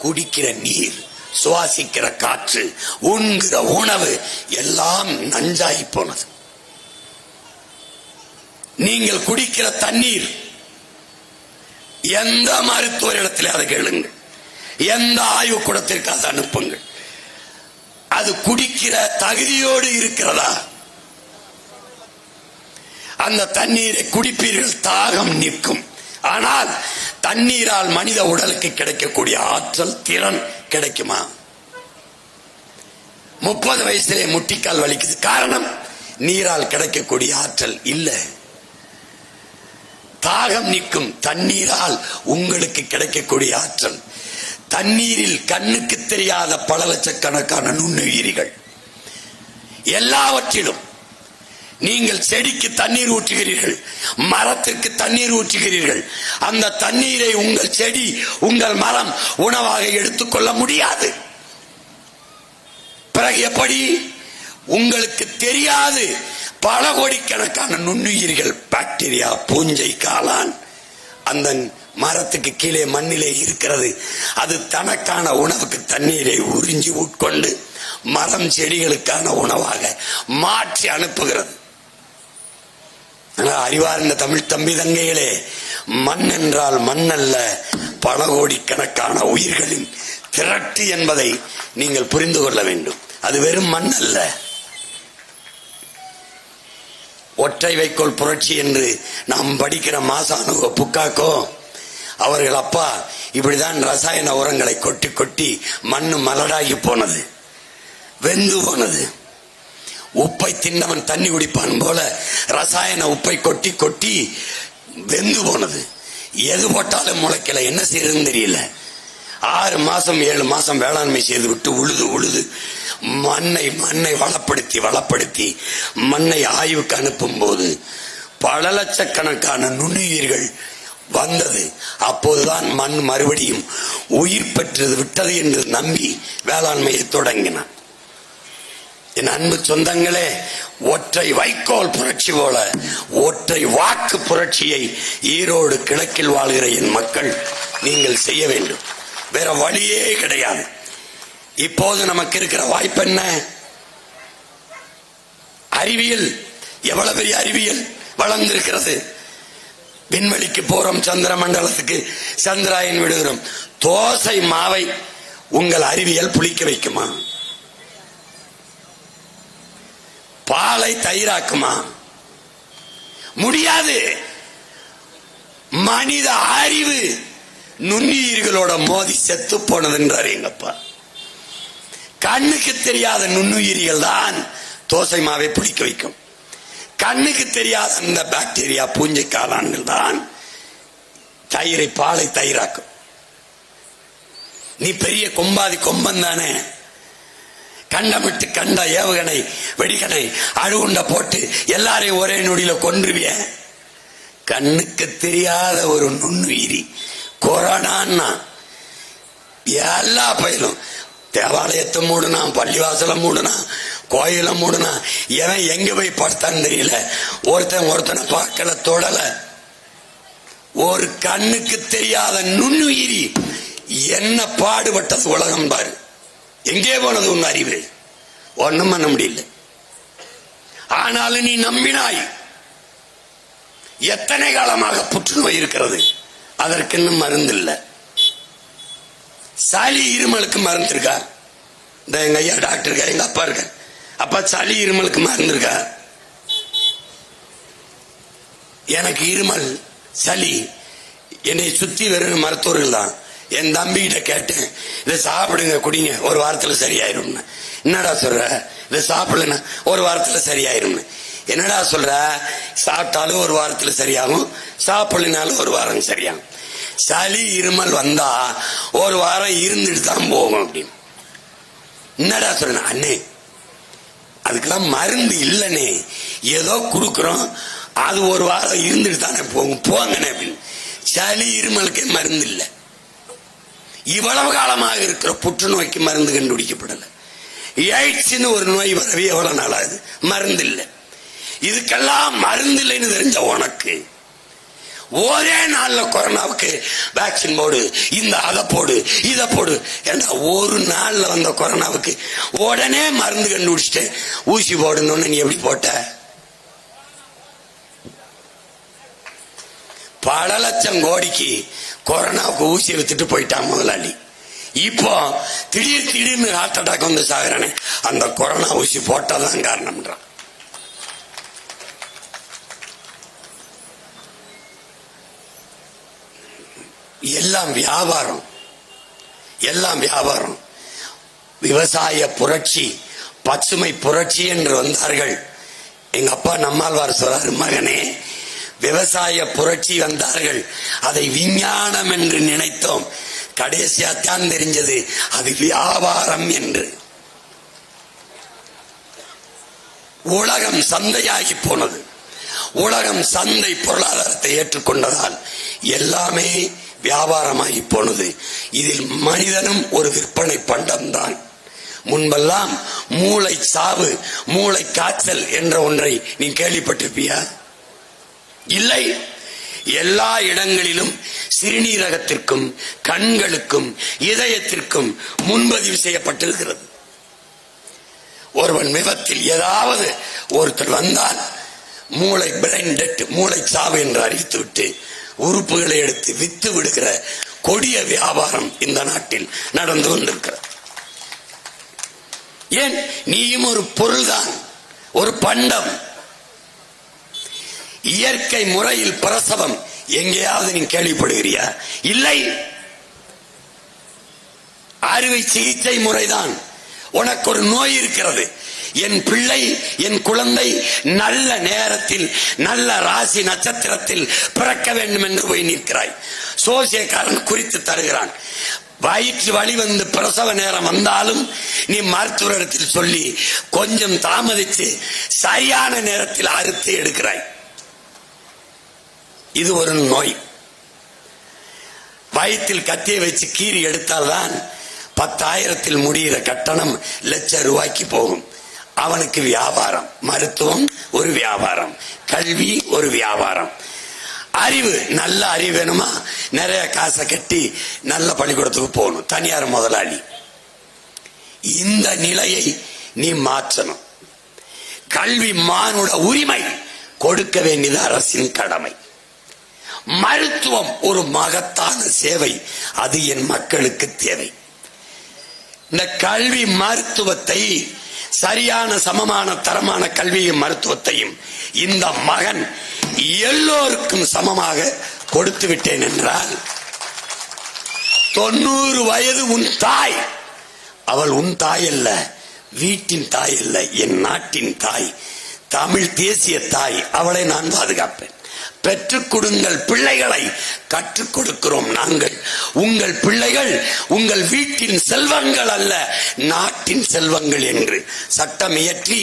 குடிக்கிற நீர், சுவாசிக்கிற காற்று, உண்கிற உணவு எல்லாம் நஞ்சாகி போனது. நீங்கள் குடிக்கிற தண்ணீர், எந்த மருத்துவரிடத்தில் அதை கேளுங்கள், எந்த ஆய்வு கூடத்திற்கு அதை அனுப்புங்கள், அது குடிக்கிற தகுதியோடு இருக்கிறதா? அந்த தண்ணீரை குடிப்பீர்கள், தாகம் நிற்கும். ஆனால் தண்ணீரால் மனித உடலுக்கு கிடைக்கக்கூடிய ஆற்றல், திறன் கிடைக்குமா? 30 வயசிலே முட்டிக்கால் வலிக்குது, காரணம் நீரால் கிடைக்கக்கூடிய ஆற்றல் இல்லை. தாகம் நிற்கும், தண்ணீரால் உங்களுக்கு கிடைக்கக்கூடிய ஆற்றல். தண்ணீரில் கண்ணுக்கு தெரியாத பல லட்சக்கணக்கான நுண்ணுயிரிகள். எல்லாவற்றிலும் நீங்கள் செடிக்கு தண்ணீர் ஊற்றுகிறீர்கள், மரத்திற்கு தண்ணீர் ஊற்றுகிறீர்கள். அந்த தண்ணீரை உங்கள் செடி, உங்கள் மரம் உணவாக எடுத்துக்கொள்ள முடியாது. பிறகு எப்படி? உங்களுக்கு தெரியாது பல கோடிக்கணக்கான நுண்ணுயிர்கள், பாக்டீரியா, பூஞ்சை, காளான் அந்த மரத்துக்கு கீழே மண்ணிலே இருக்கிறது. அது தனக்கான உணவுக்கு தண்ணீரை உறிஞ்சி உட்கொண்டு மரம் செடிகளுக்கான உணவாக மாற்றி அனுப்புகிறது. அறிவார்ந்த தமிழ் தம்பி தங்கைகளே, மண் என்றால் மண் அல்ல, பல கோடிக்கணக்கான உயிர்களின் திரட்டு என்பதை நீங்கள் புரிந்து கொள்ள வேண்டும். அது வெறும் மண் அல்ல. ஒற்றை வைக்கோல் புரட்சி என்று நாம் படிக்கிற மாசானுவ புக்காக்கோ அவர்கள் அப்பா இப்படிதான் ரசாயன உரங்களை கொட்டி கொட்டி மண்ணு மலடாகி போனது, வெந்து போனது. உப்பை தின்னவன் தண்ணி குடிப்பான் போல ரசாயன உப்பை கொட்டி கொட்டி வெந்து போனது. எது போட்டாலும் முளைக்கல, என்ன செய்யறதுன்னு தெரியல. 6 மாசம் 7 மாசம் வேளாண்மை செய்து விட்டு உழுது மண்ணை வளப்படுத்தி மண்ணை ஆய்வுக்கு அனுப்பும் போது பல லட்சக்கணக்கான நுண்ணுயிர்கள் வந்தது. அப்போதுதான் மண் மறுபடியும் உயிர் பெற்றது விட்டது என்று நம்பி வேளாண்மையை தொடங்கினான். என் அன்பு சொந்தங்களே, ஒற்றை வைக்கோல் புரட்சி போல ஒற்றை வாக்கு புரட்சியை ஈரோடு கிழக்கில் வாழ்கிற என் மக்கள் நீங்கள் செய்ய வேண்டும். வேற வழியே கிடையாது. இப்போது நமக்கு இருக்கிற வாய்ப்பு என்ன? அறிவியல், எவ்வளவு பெரிய அறிவியல் வளர்ந்திருக்கிறது. விண்வெளிக்கு போறோம், சந்திர மண்டலத்துக்கு சந்திராயன் விடுகிறோம். தோசை மாவை உங்கள் அறிவியல் புளிக்க வைக்குமா? பாலை தயிராக்குமா? முடியாது. மனித அறிவு நுண்ணுயிர்களோட மோதி செத்து போனது என்றார் எங்கப்பா. கண்ணுக்கு தெரியாத நுண்ணுயிரிகள் தான் தோசை மாவை புளிக்க வைக்கும். கண்ணுக்கு தெரியாத அந்த பாக்டீரியா, பூஞ்சை, காளான்கள் தான் தயிரை, பாலை தயிராக்கும். நீ பெரிய கொம்பாதி கொம்பன் தானே, கண்டமிட்டு கண்ட ஏவுகணை வெடிகணை அழுகுண்ட போட்டு எல்லாரையும் ஒரே நொடியில கொன்றுவிய. கண்ணுக்கு தெரியாத ஒரு நுண்ணுயிரி கொரோனா எல்லா பயிலும் தேவாலயத்தை மூடுனா, பள்ளிவாசல மூடுனா, கோயில மூடுனா, எவன் எங்க போய் படுத்தான்னு தெரியல. ஒருத்தனை பார்க்கல, தொடல. ஒரு கண்ணுக்கு தெரியாத நுண்ணுயிரி என்ன பாடுபட்டது உலகம் பாரு. எங்கே போனது உன் அறிவு? ஒண்ணும் பண்ண முடியல. ஆனாலும் நீ நம்பினாய். எத்தனை காலமாக புற்றுநோய் இருக்கிறது, அதற்கு இன்னும் மருந்து இல்லை. சளி இருமலுக்கு மருந்து இருக்கா? இந்த எங்க ஐயா டாக்டர் இருக்கா, எங்க அப்பா இருக்க. அப்பா சளி இருமலுக்கு மருந்து இருக்கா? எனக்கு இருமல் சளி என்னை சுத்தி வெறும் மருத்துவர்கள் தான். என் தம்பிகிட்ட கேட்டேன், இதை சாப்பிடுங்க, குடிங்க, ஒரு வாரத்துல சரியாயிரும். என்னடா சொல்ற? இதை சாப்பிடலன்னா ஒரு வாரத்துல சரியாயிரும். என்னடா சொல்ற? சாப்பிட்டாலும் ஒரு வாரத்துல சரியாகும், சாப்பிடலினாலும் ஒரு வாரம் சரியாகும். சளி இருமல் வந்தா ஒரு வாரம் இருந்துட்டு தான் போகும் அப்படின்னு. என்னடா சொல்ற? அண்ணே, அதுக்கெல்லாம் மருந்து இல்லனே, ஏதோ குடுக்கிறோம், அது ஒரு வாரம் இருந்துட்டு தானே போகும், போங்கண்ணே அப்படின்னு. சளி இருமலுக்கு மருந்து இல்லை. இவ்வளவு காலமாக இருக்கிற புற்றுநோய்க்கு மருந்து கண்டுபிடிக்கப்படல. எய்ட்ஸ்னு ஒரு நோய் வரவே எவ்வளவு நாளாகுது, மருந்து இல்லை. இதுக்கெல்லாம் மருந்து இல்லைன்னு தெரிஞ்ச உனக்கு ஒரே நாள்ல கொரோனாவுக்கு வேக்சின் போடு, இந்த அதை போடு, இதை போடு. ஏன்னா ஒரு நாள்ல வந்த கொரோனாவுக்கு உடனே மருந்து கண்டுபிடிச்சிட்டு ஊசி போடணும்னு நீ எப்படி போட்ட? பல லட்சம் கோடிக்கு கொரோனாவுக்கு ஊசி வித்துட்டு போயிட்டான் முதலாளி. இப்போ திடீர்னு ஹார்ட் அட்டாக் வந்து சாகுறானே, அந்த கொரோனா ஊசி போட்டாதான் காரணம்ன்றான். எல்லாம் வியாபாரம், எல்லாம் வியாபாரம். விவசாய புரட்சி, பசுமை புரட்சி என்று வந்தார்கள். எங்க அப்பா நம்மாழ்வார் சொல்றாரு, மகனே விவசாய புரட்சி வந்தார்கள், அதை விஞ்ஞானம் என்று நினைத்தோம், கடைசியாத்தான் தெரிஞ்சது அது வியாபாரம் என்று. உலகம் சந்தையாகி போனது. உலகம் சந்தை பொருளாதாரத்தை ஏற்றுக்கொண்டதால் எல்லாமே வியாபாரமாகி போனது. இதில் மனிதனும் ஒரு விற்பனை பண்டம் தான். முன்பெல்லாம் மூளை சாவு, மூளை காய்ச்சல் என்ற ஒன்றை நீ கேள்விப்பட்டிருப்பியா? இல்லை. எல்லா இடங்களிலும் சிறுநீரகத்திற்கும் கண்களுக்கும் இதயத்திற்கும் முன்பதிவு செய்யப்பட்டிருக்கிறது. ஒருவன் விபத்தில் ஏதாவது ஒருத்தர் வந்தால் மூளை பிரெயின் டெட், மூளை சாவு என்று அறிவித்துவிட்டு உறுப்புகளை எடுத்து வித்து விடுகிற கொடிய வியாபாரம் இந்த நாட்டில் நடந்து கொண்டிருக்கிறது. ஏன்? நீயும் ஒரு பொருள்தான், ஒரு பண்டம். இயற்கை முறையில் பிரசவம் எங்கேயாவது நீ கேள்விப்படுகிறியா? இல்லை. அறுவை சிகிச்சை முறைதான். உனக்கு ஒரு நோய் இருக்கிறது, என் பிள்ளை, என் குழந்தை நல்ல நேரத்தில் நல்ல ராசி நட்சத்திரத்தில் பிறக்க வேண்டும் என்று போய் நிற்கிறாய். சோசியக்காரன் குறித்து தருகிறான். வயிற்று வலி வந்து பிரசவ நேரம் வந்தாலும் நீ மருத்துவரிடத்தில் சொல்லி கொஞ்சம் தாமதித்து சரியான நேரத்தில் அறுத்து எடுக்கிறாய். இது ஒரு நோய். வயிற்றில் கத்தியை வச்சு கீறி எடுத்தால்தான் 10,000 முடிகிற கட்டணம் லட்சம் ரூபாய்க்கு போகும். அவனுக்கு வியாபாரம். மருத்துவம் ஒரு வியாபாரம், கல்வி ஒரு வியாபாரம். அறிவு, நல்ல அறிவு வேணுமா, நிறைய காசை கட்டி நல்ல பள்ளிக்கூடத்துக்கு போகணும், தனியார் முதலாளி. இந்த நிலையை நீ மாற்றணும். கல்வி மானுட உரிமை, கொடுக்க வேண்டியது அரசின் கடமை. மருத்துவம் ஒரு மகத்தான சேவை, அது என் மக்களுக்கு தேவை. இந்த கல்வி மருத்துவத்தை, சரியான சமமான தரமான கல்வியும் மருத்துவத்தையும் இந்த மகன் எல்லோருக்கும் சமமாக கொடுத்து விட்டேன் என்றால் 90 வயது உன் தாய், அவள் உன் தாய் அல்ல, வீட்டின் தாய் அல்ல, என் நாட்டின் தாய், தமிழ் தேசிய தாய். அவளை நான் பாதுகாப்பேன். பெற்றுக் கொடுங்கள் பிள்ளைகளை, கற்றுக் கொடுக்கிறோம் நாங்கள். உங்கள் பிள்ளைகள் உங்கள் வீட்டின் செல்வங்கள் அல்ல, நாட்டின் செல்வங்கள் என்று சட்டம் இயற்றி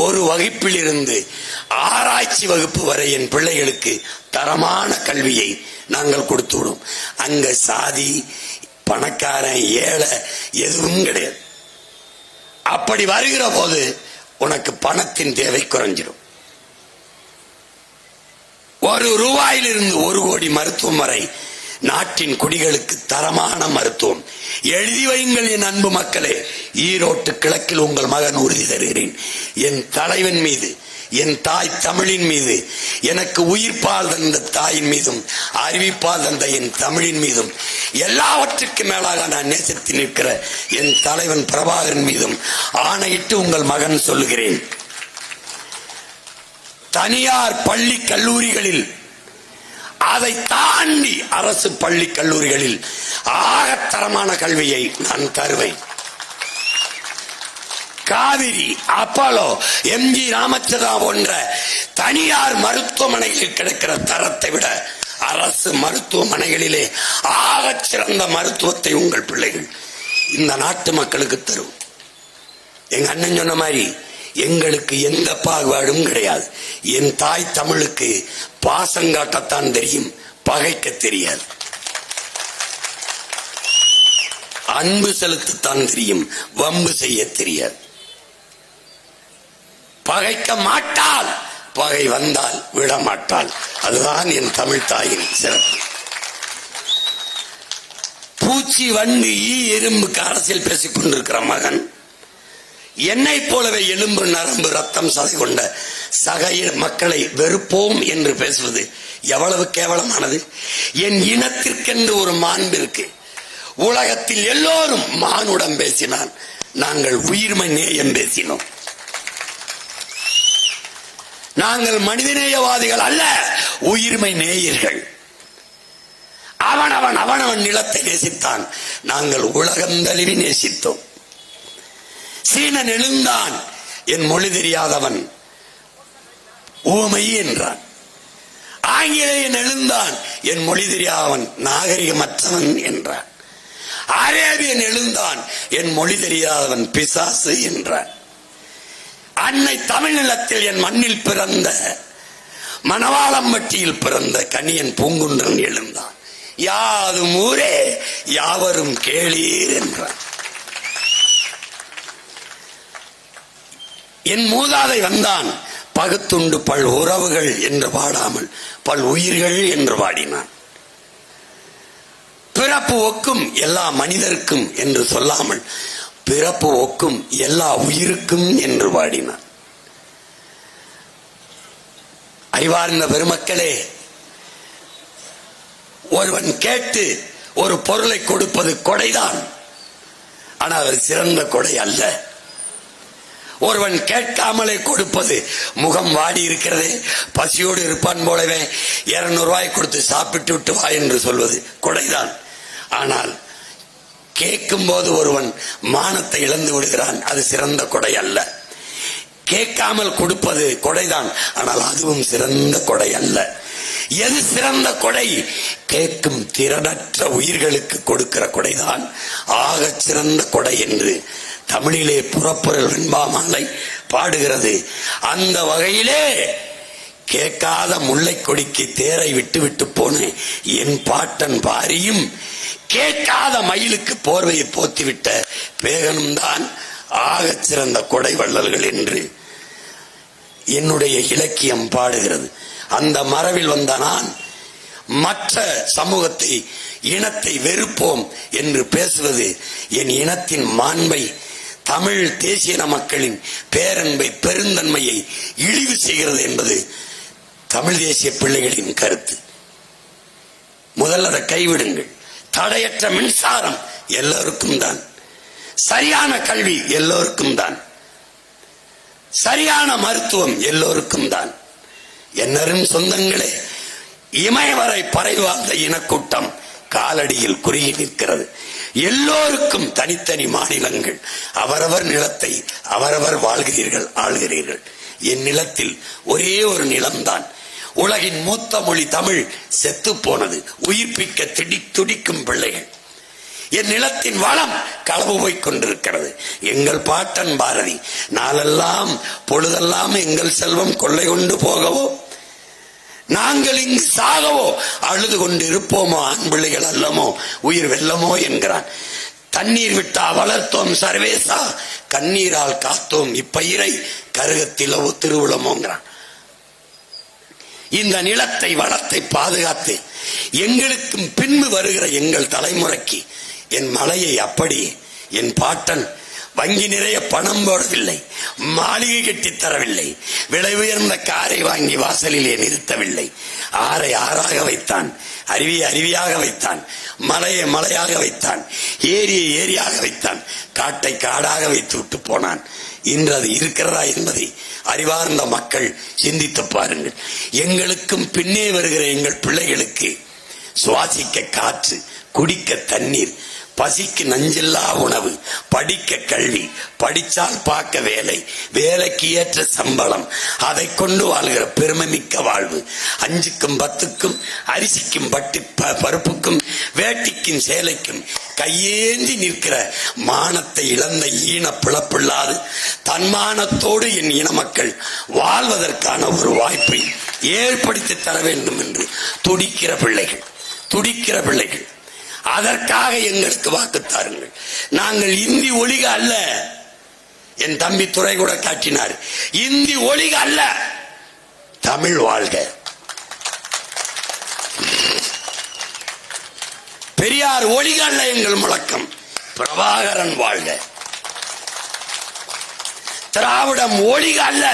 ஒரு வகுப்பில் இருந்து ஆராய்ச்சி வகுப்பு வரை என் பிள்ளைகளுக்கு தரமான கல்வியை நாங்கள் கொடுத்து விடும். அங்க சாதி, பணக்காரன், ஏழை எதுவும் கிடையாது. அப்படி வருகிற போது உனக்கு பணத்தின் தேவை குறைஞ்சிடும். 1 ரூபாயிலிருந்து 1 கோடி மருத்துவம் வரை நாட்டின் குடிகளுக்கு தரமான மருத்துவம். எழுதி வையுங்கள் என் அன்பு மக்களே. ஈரோட்டு கிழக்கில் உங்கள் மகன் உறுதி தருகிறேன். என் தலைவன் மீது, என் தாய் தமிழின் மீது, எனக்கு உயிர்ப்பால் தந்த தாயின் மீதும் அறிவிப்பால் தந்த என் தமிழின் மீதும் எல்லாவற்றுக்கு மேலாக நான் நேசித்து நிற்கிற என் தலைவன் பிரபாகரன் மீதும் ஆணையிட்டு உங்கள் மகன் சொல்லுகிறேன். தனியார் பள்ளி கல்லூரிகளில், அதை தாண்டி அரசு பள்ளி கல்லூரிகளில் ஆகத்தரமான கல்வியை நான் தருவேன். காவிரி, அப்போலோ, எம்ஜி ராமச்சந்திரா போன்ற தனியார் மருத்துவமனைகளில் கிடைக்கிற தரத்தை விட அரசு மருத்துவமனைகளிலே ஆகச் சிறந்த மருத்துவத்தை உங்கள் பிள்ளைகள் இந்த நாட்டு மக்களுக்கு தரும். எங்க அண்ணன் சொன்ன மாதிரி எங்களுக்கு எந்த பாகுபாடும் கிடையாது. என் தாய் தமிழுக்கு பாசங்காட்டத்தான் தெரியும், பகைக்க தெரியாது. அன்பு செலுத்தத்தான் தெரியும், வம்பு செய்ய தெரியாது. பகைக்க மாட்டால் பகை வந்தால் விடமாட்டாள். அதுதான் என் தமிழ் தாயின் சிறப்பு. பூச்சி, வண்டு, ஈ, எறும்புக்கு அரசியல் பேசிக் கொண்டிருக்கிற மகன் என்னை போலவே எலும்பு, நரம்பு, ரத்தம், சதை கொண்ட சக மக்களை வெறுப்போம் என்று பேசுவது எவ்வளவு கேவலமானது. என் இனத்திற்கென்று ஒரு மாண்பு இருக்கு. உலகத்தில் எல்லோரும் மானுடம் பேசினான், நாங்கள் உயிர்மை நேயம் பேசினோம். நாங்கள் மனிதநேயவாதிகள் அல்ல, உயிர்மை நேயர்கள். அவனவன் நிலத்தை நேசித்தான், நாங்கள் உலகம் தழுவி நேசித்தோம். சீனன் எழுந்தான், என் மொழி தெரியாதவன் ஊமை என்றான். ஆங்கிலேயன் எழுந்தான், என் மொழி தெரியாதவன் நாகரிகமற்றவன் என்றான். அரேபியன் எழுந்தான், என் மொழி தெரியாதவன் பிசாசு என்றான். அன்னை தமிழ் நிலத்தில் என் மண்ணில் பிறந்த மணவாளம்பட்டியில் பிறந்த கணியன் பூங்குன்றன் எழுந்தான், யாதும் ஊரே யாவரும் கேளீர் என்றான். என் மூதாதை வந்தான், பகுத்துண்டு பல் உறவுகள் என்று பாடாமல் பல் உயிர்கள் என்று பாடினான். பிறப்பு ஒக்கும் எல்லா மனிதருக்கும் என்று சொல்லாமல் பிறப்பு ஒக்கும் எல்லா உயிருக்கும் என்று பாடினான். அறிவார்ந்த பெருமக்களே, ஒருவன் கேட்டு ஒரு பொருளை கொடுப்பது கொடைதான், ஆனால் அது சிறந்த கொடை அல்ல. ஒருவன் கேட்காமலே கொடுப்பது, முகம் வாடி இருக்கிறதே, பசியோடு இருப்பான் போலவே 200 ரூபாய் கொடுத்து சாப்பிட்டு விட்டு வா என்று சொல்வது கொடைதான். ஆனால் கேட்கும் போது ஒருவன் மானத்தை இழந்து விடுகிறான், அது சிறந்த கொடை அல்ல. கேட்காமல் கொடுப்பது கொடைதான், ஆனால் அதுவும் சிறந்த கொடை அல்ல. எது சிறந்த கொடை? கேட்கும் திறனற்ற உயிர்களுக்கு கொடுக்கிற கொடைதான் ஆகச் சிறந்த கொடை என்று தமிழிலே புறப்பொருள் வெண்பாமாலை பாடுகிறது. அந்த வகையிலே கேட்காத முல்லை கொடிக்கு தேரை விட்டு விட்டு போன என் பாட்டன் பாரியும் கேட்காத மயிலுக்கு போர்வையை போத்திவிட்ட பேகனும் தான் ஆகச் சிறந்த கொடை வள்ளல்கள் என்று என்னுடைய இலக்கியம் பாடுகிறது. அந்த மரபில் வந்த நான் மற்ற சமூகத்தை, இனத்தை வெறுப்போம் என்று பேசுவது என் இனத்தின் மாண்பை, தமிழ் தேசிய மக்களின் பேரன்பை, பெருந்தன்மையை இழிவு செய்கிறது என்பது தமிழ் தேசிய பிள்ளைகளின் கருத்து. முதல்ல அதை கைவிடுங்கள். தடையற்ற மின்சாரம் எல்லோருக்கும் தான், சரியான கல்வி எல்லோருக்கும் தான், சரியான மருத்துவம் எல்லோருக்கும் தான். என்னரும் சொந்தங்களே, இமயவரை பறைவாழ்ந்த இனக்கூட்டம் காலடியில் குறுகி நிற்கிறது. எல்லோருக்கும் தனித்தனி மாநிலங்கள், அவரவர் நிலத்தை அவரவர் வாழ்கிறீர்கள், ஆளுகிறீர்கள். என் நிலத்தில் ஒரே ஒரு நிலம்தான். உலகின் மூத்த மொழி தமிழ் செத்து போனது, உயிர்ப்பிக்க துடிக்கும் பிள்ளைகள். என் நிலத்தின் வளம் களவு போய் கொண்டிருக்கிறது. எங்கள் பாட்டன் பாரதி, நாளெல்லாம் பொழுதெல்லாம் எங்கள் செல்வம் கொள்ளை கொண்டு போகவோ, நாங்கள் இங்கு சாகவோ, அழுது கொண்டு இருப்போமோ, ஆண் பிள்ளைகள் அல்லமோ, உயிர் வெல்லமோ என்கிறான். தண்ணீர் விட்டா வளர்த்தோம் சர்வேசா, கண்ணீரால் காத்தோம் இப்பயிரை, கருகத்திலவோ திருவிழமோங்கிறான். இந்த நிலத்தை, வளத்தை பாதுகாத்து எங்களுக்கும் பின்பு வருகிற எங்கள் தலைமுறைக்கு என் மலையை அப்படி என் பாட்டன் வங்கி நிறைய பணம் போடவில்லை, மாளிகை கட்டி தரவில்லை, விலை உயர்ந்த காரை வாங்கி வாசலிலே நிறுத்தவில்லை. ஆறை ஆறாக வைத்தான், அருவியை அருவியாக வைத்தான், மலையை மலையாக வைத்தான், ஏரியை ஏரியாக வைத்தான், காட்டை காடாக வைத்து விட்டு போனான். இன்று அது இருக்கிறதா என்பதை அறிவார்ந்த மக்கள் சிந்தித்து பாருங்கள். எங்களுக்கும் பின்னே வருகிற எங்கள் பிள்ளைகளுக்கு சுவாசிக்க காற்று, குடிக்க தண்ணீர், பசிக்கு நஞ்சில்லா உணவு, படிக்க கல்வி, படிச்சால் பார்க்க வேலை, வேலைக்கு ஏற்ற சம்பளம், அதை கொண்டு வாழ்கிற பெருமைமிக்க வாழ்வு, 5க்கும் 10க்கும் அரிசிக்கும் பருப்புக்கும் வேட்டிக்கும் சேலைக்கும் கையேந்தி நிற்கிற மானத்தை இழந்த ஈன பிளப்பில்லாது தன்மானத்தோடு என் இன மக்கள் வாழ்வதற்கான ஒரு வாய்ப்பை ஏற்படுத்தி தர வேண்டும் என்று துடிக்கிற பிள்ளைகள். அதற்காக எங்களுக்கு வாக்கு தாருங்கள். நாங்கள் இந்தி ஒழிக அல்ல, என் தம்பி துறை கூட காட்டினார், இந்தி ஒழிக அல்ல, தமிழ் வாழ்க. பெரியார் ஒழிக அல்ல எங்கள் முழக்கம், பிரபாகரன் வாழ்க. திராவிடம் ஒழிக அல்ல,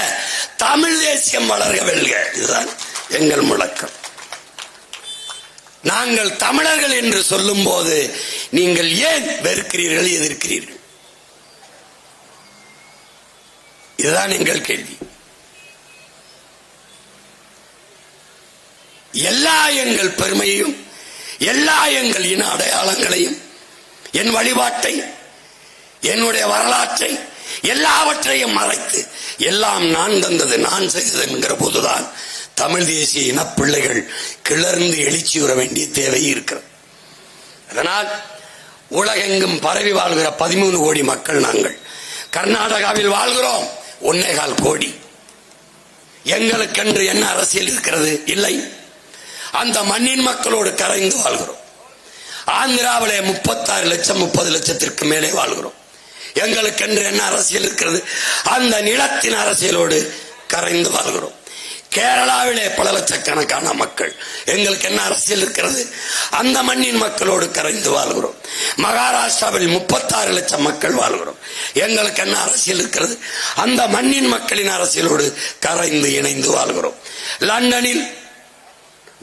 தமிழ் தேசியம் வளர்க வெல்க. இதுதான் எங்கள் முழக்கம். நாங்கள் தமிழர்கள் என்று சொல்லும் போது நீங்கள் ஏன் வெறுக்கிறீர்கள், எதிர்க்கிறீர்கள்? இதுதான் எங்கள் கேள்வி. எல்லா எங்கள் பெருமையையும், எல்லா எங்கள் இன அடையாளங்களையும், என் வழிபாட்டை, என்னுடைய வரலாற்றை எல்லாவற்றையும் மறைத்து எல்லாம் நான் தந்தது நான் செய்தது என்கிற போதுதான் தமிழ் தேசிய இனப்பிள்ளைகள் கிளர்ந்து எழுச்சியுற வேண்டிய தேவை இருக்கிறது. அதனால் உலகெங்கும் பரவி வாழ்கிற 13 கோடி மக்கள் நாங்கள். கர்நாடகாவில் வாழ்கிறோம் 1.25 கோடி. எங்களுக்கென்று என்ன அரசியல் இருக்கிறது? இல்லை. அந்த மண்ணின் மக்களோடு கரைந்து வாழ்கிறோம். ஆந்திராவிலே 36 லட்சம் 30 லட்சத்திற்கு மேலே வாழ்கிறோம். எங்களுக்கென்று என்ன அரசியல் இருக்கிறது? அந்த நிலத்தின் அரசியலோடு கரைந்து வாழ்கிறோம். கேரளாவிலே பல லட்சக்கணக்கான மக்கள். எங்களுக்கு என்ன அரசியல் இருக்கிறது? அந்த மண்ணின் மக்களோடு கரைந்து வாழ்கிறோம். மகாராஷ்டிராவில் 36 லட்சம் மக்கள் வாழ்கிறோம். எங்களுக்கு என்ன அரசியல் இருக்கிறது? அந்த மண்ணின் மக்களின் அரசியலோடு கரைந்து இணைந்து வாழ்கிறோம். லண்டனில்,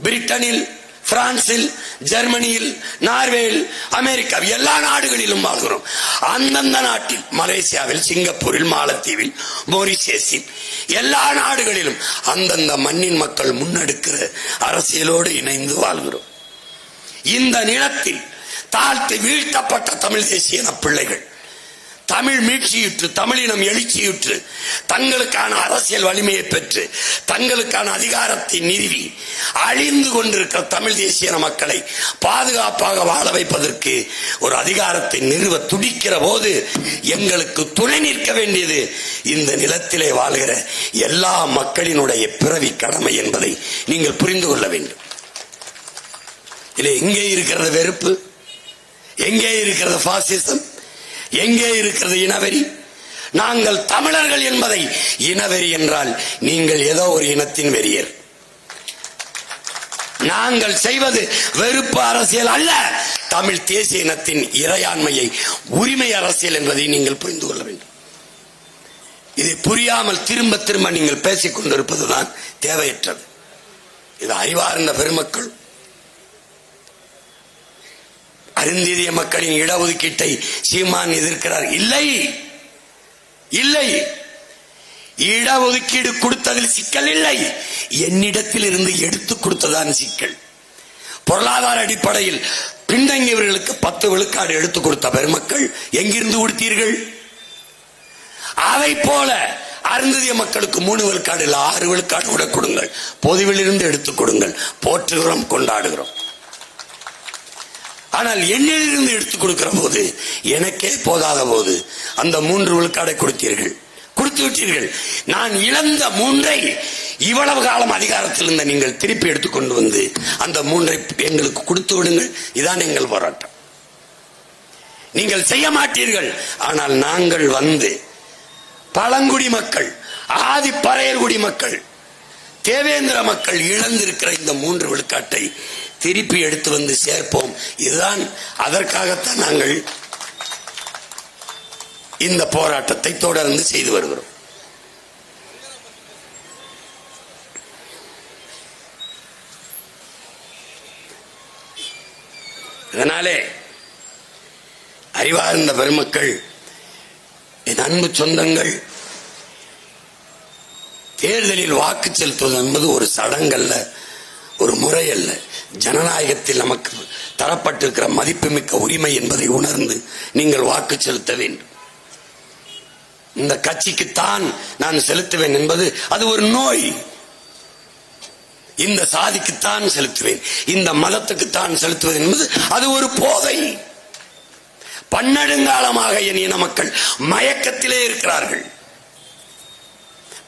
பிரிட்டனில், பிரான்சில், ஜெர்மனியில், நார்வேயில், அமெரிக்கா, எல்லா நாடுகளிலும் வாழ்கிறோம். அந்தந்த நாட்டில், மலேசியாவில், சிங்கப்பூரில், மாலத்தீவில், மொரிஷியஸில், எல்லா நாடுகளிலும் அந்தந்த மண்ணின் மக்கள் முன்னெடுக்கிற அரசியலோடு இணைந்து வாழ்கிறோம். இந்த நிலத்தில் தாழ்த்தி வீழ்த்தப்பட்ட தமிழ் தேசிய பிள்ளைகள் தமிழ் மீட்சியுற்று, தமிழினம் எழுச்சியுற்று, தங்களுக்கான அரசியல் வலிமையை பெற்று, தங்களுக்கான அதிகாரத்தை நிறுவி அழிந்து கொண்டிருக்கிற தமிழ் தேசிய மக்களை பாதுகாப்பாக வாழ வைப்பதற்கு ஒரு அதிகாரத்தை நிறுவ துடிக்கிற போது எங்களுக்கு துணை நிற்க வேண்டியது இந்த நிலத்திலே வாழ்கிற எல்லா மக்களினுடைய பிறவி கடமை என்பதை நீங்கள் புரிந்து கொள்ள வேண்டும். இதில் எங்கே இருக்கிறது வெறுப்பு? எங்கே இருக்கிறது பாசிசம்? எங்கே இருக்கிறது இனவெறி? நாங்கள் தமிழர்கள் என்பதை இனவெறி என்றால் நீங்கள் ஏதோ ஒரு இனத்தின் வெறியர். நாங்கள் செய்வது வெறுப்பு அரசியல் அல்ல, தமிழ் தேசிய இனத்தின் இறையாண்மையை உரிமை அரசியல் என்பதை நீங்கள் புரிந்து கொள்ள வேண்டும். இதை புரியாமல் திரும்ப திரும்ப நீங்கள் பேசிக் கொண்டிருப்பதுதான் தேவையற்றது. இது அறிவார்ந்த பெருமக்கள், அருந்திய மக்களின் இடஒதுக்கீட்டை சீமான் எதிர்க்கிறார். இல்லை, இல்லை, இடஒதுக்கீடு கொடுத்ததில் சிக்கல் இல்லை, என்னிடத்தில் இருந்து எடுத்துக் கொடுத்ததான் சிக்கல். பொருளாதார அடிப்படையில் பின்தங்கியவர்களுக்கு 10 விழுக்காடு எடுத்துக் கொடுத்த பெருமக்கள் எங்கிருந்து கொடுத்தீர்கள்? அதை போல அருந்திய மக்களுக்கு 3 விழுக்காடு இல்ல 6 விழுக்காடு கூட கொடுங்கள், பொதுவில் இருந்து எடுத்துக் கொடுங்கள். போற்றுகிறோம், கொண்டாடுகிறோம். ஆனால் என்னிலிருந்து எடுத்துக் கொடுக்கிற போது, எனக்கே போதாத போது அந்த 3 விழுக்காடை கொடுத்தீர்கள், கொடுத்து விட்டீர்கள். நான் இழந்த 3ஐ இவ்வளவு காலம் அதிகாரத்தில் இருந்த நீங்கள் திருப்பி எடுத்துக்கொண்டு வந்து அந்த 3ஐ எங்களுக்கு கொடுத்து விடுங்கள். இதான் எங்கள் போராட்டம். நீங்கள் செய்ய மாட்டீர்கள். ஆனால் நாங்கள் வந்து பழங்குடி மக்கள், ஆதிப்பறையர்குடி மக்கள், தேவேந்திர மக்கள் இழந்திருக்கிற இந்த 3 விழுக்காட்டை திருப்பி எடுத்து வந்து சேர்ப்போம். இதுதான், அதற்காகத்தான் நாங்கள் இந்த போராட்டத்தை தொடர்ந்து செய்து வருகிறோம். இதனாலே அறிவார்ந்த பெருமக்கள், என் அன்பு சொந்தங்கள், தேர்தலில் வாக்கு செலுத்துவது என்பது ஒரு சடங்கல்ல, ஒரு முறை அல்ல. ஜனநாயகத்தில் நமக்கு தரப்பட்டிருக்கிற மதிப்புமிக்க உரிமை என்பதை உணர்ந்து நீங்கள் வாக்கு செலுத்த வேண்டும். இந்த கட்சிக்குத்தான் நான் செலுத்துவேன் என்பது அது ஒரு நோய். இந்த சாதிக்குத்தான் செலுத்துவேன், இந்த மதத்துக்குத்தான் செலுத்துவது என்பது அது ஒரு போதை. பன்னெடுங்காலமாக என் இன மக்கள் மயக்கத்திலே இருக்கிறார்கள்.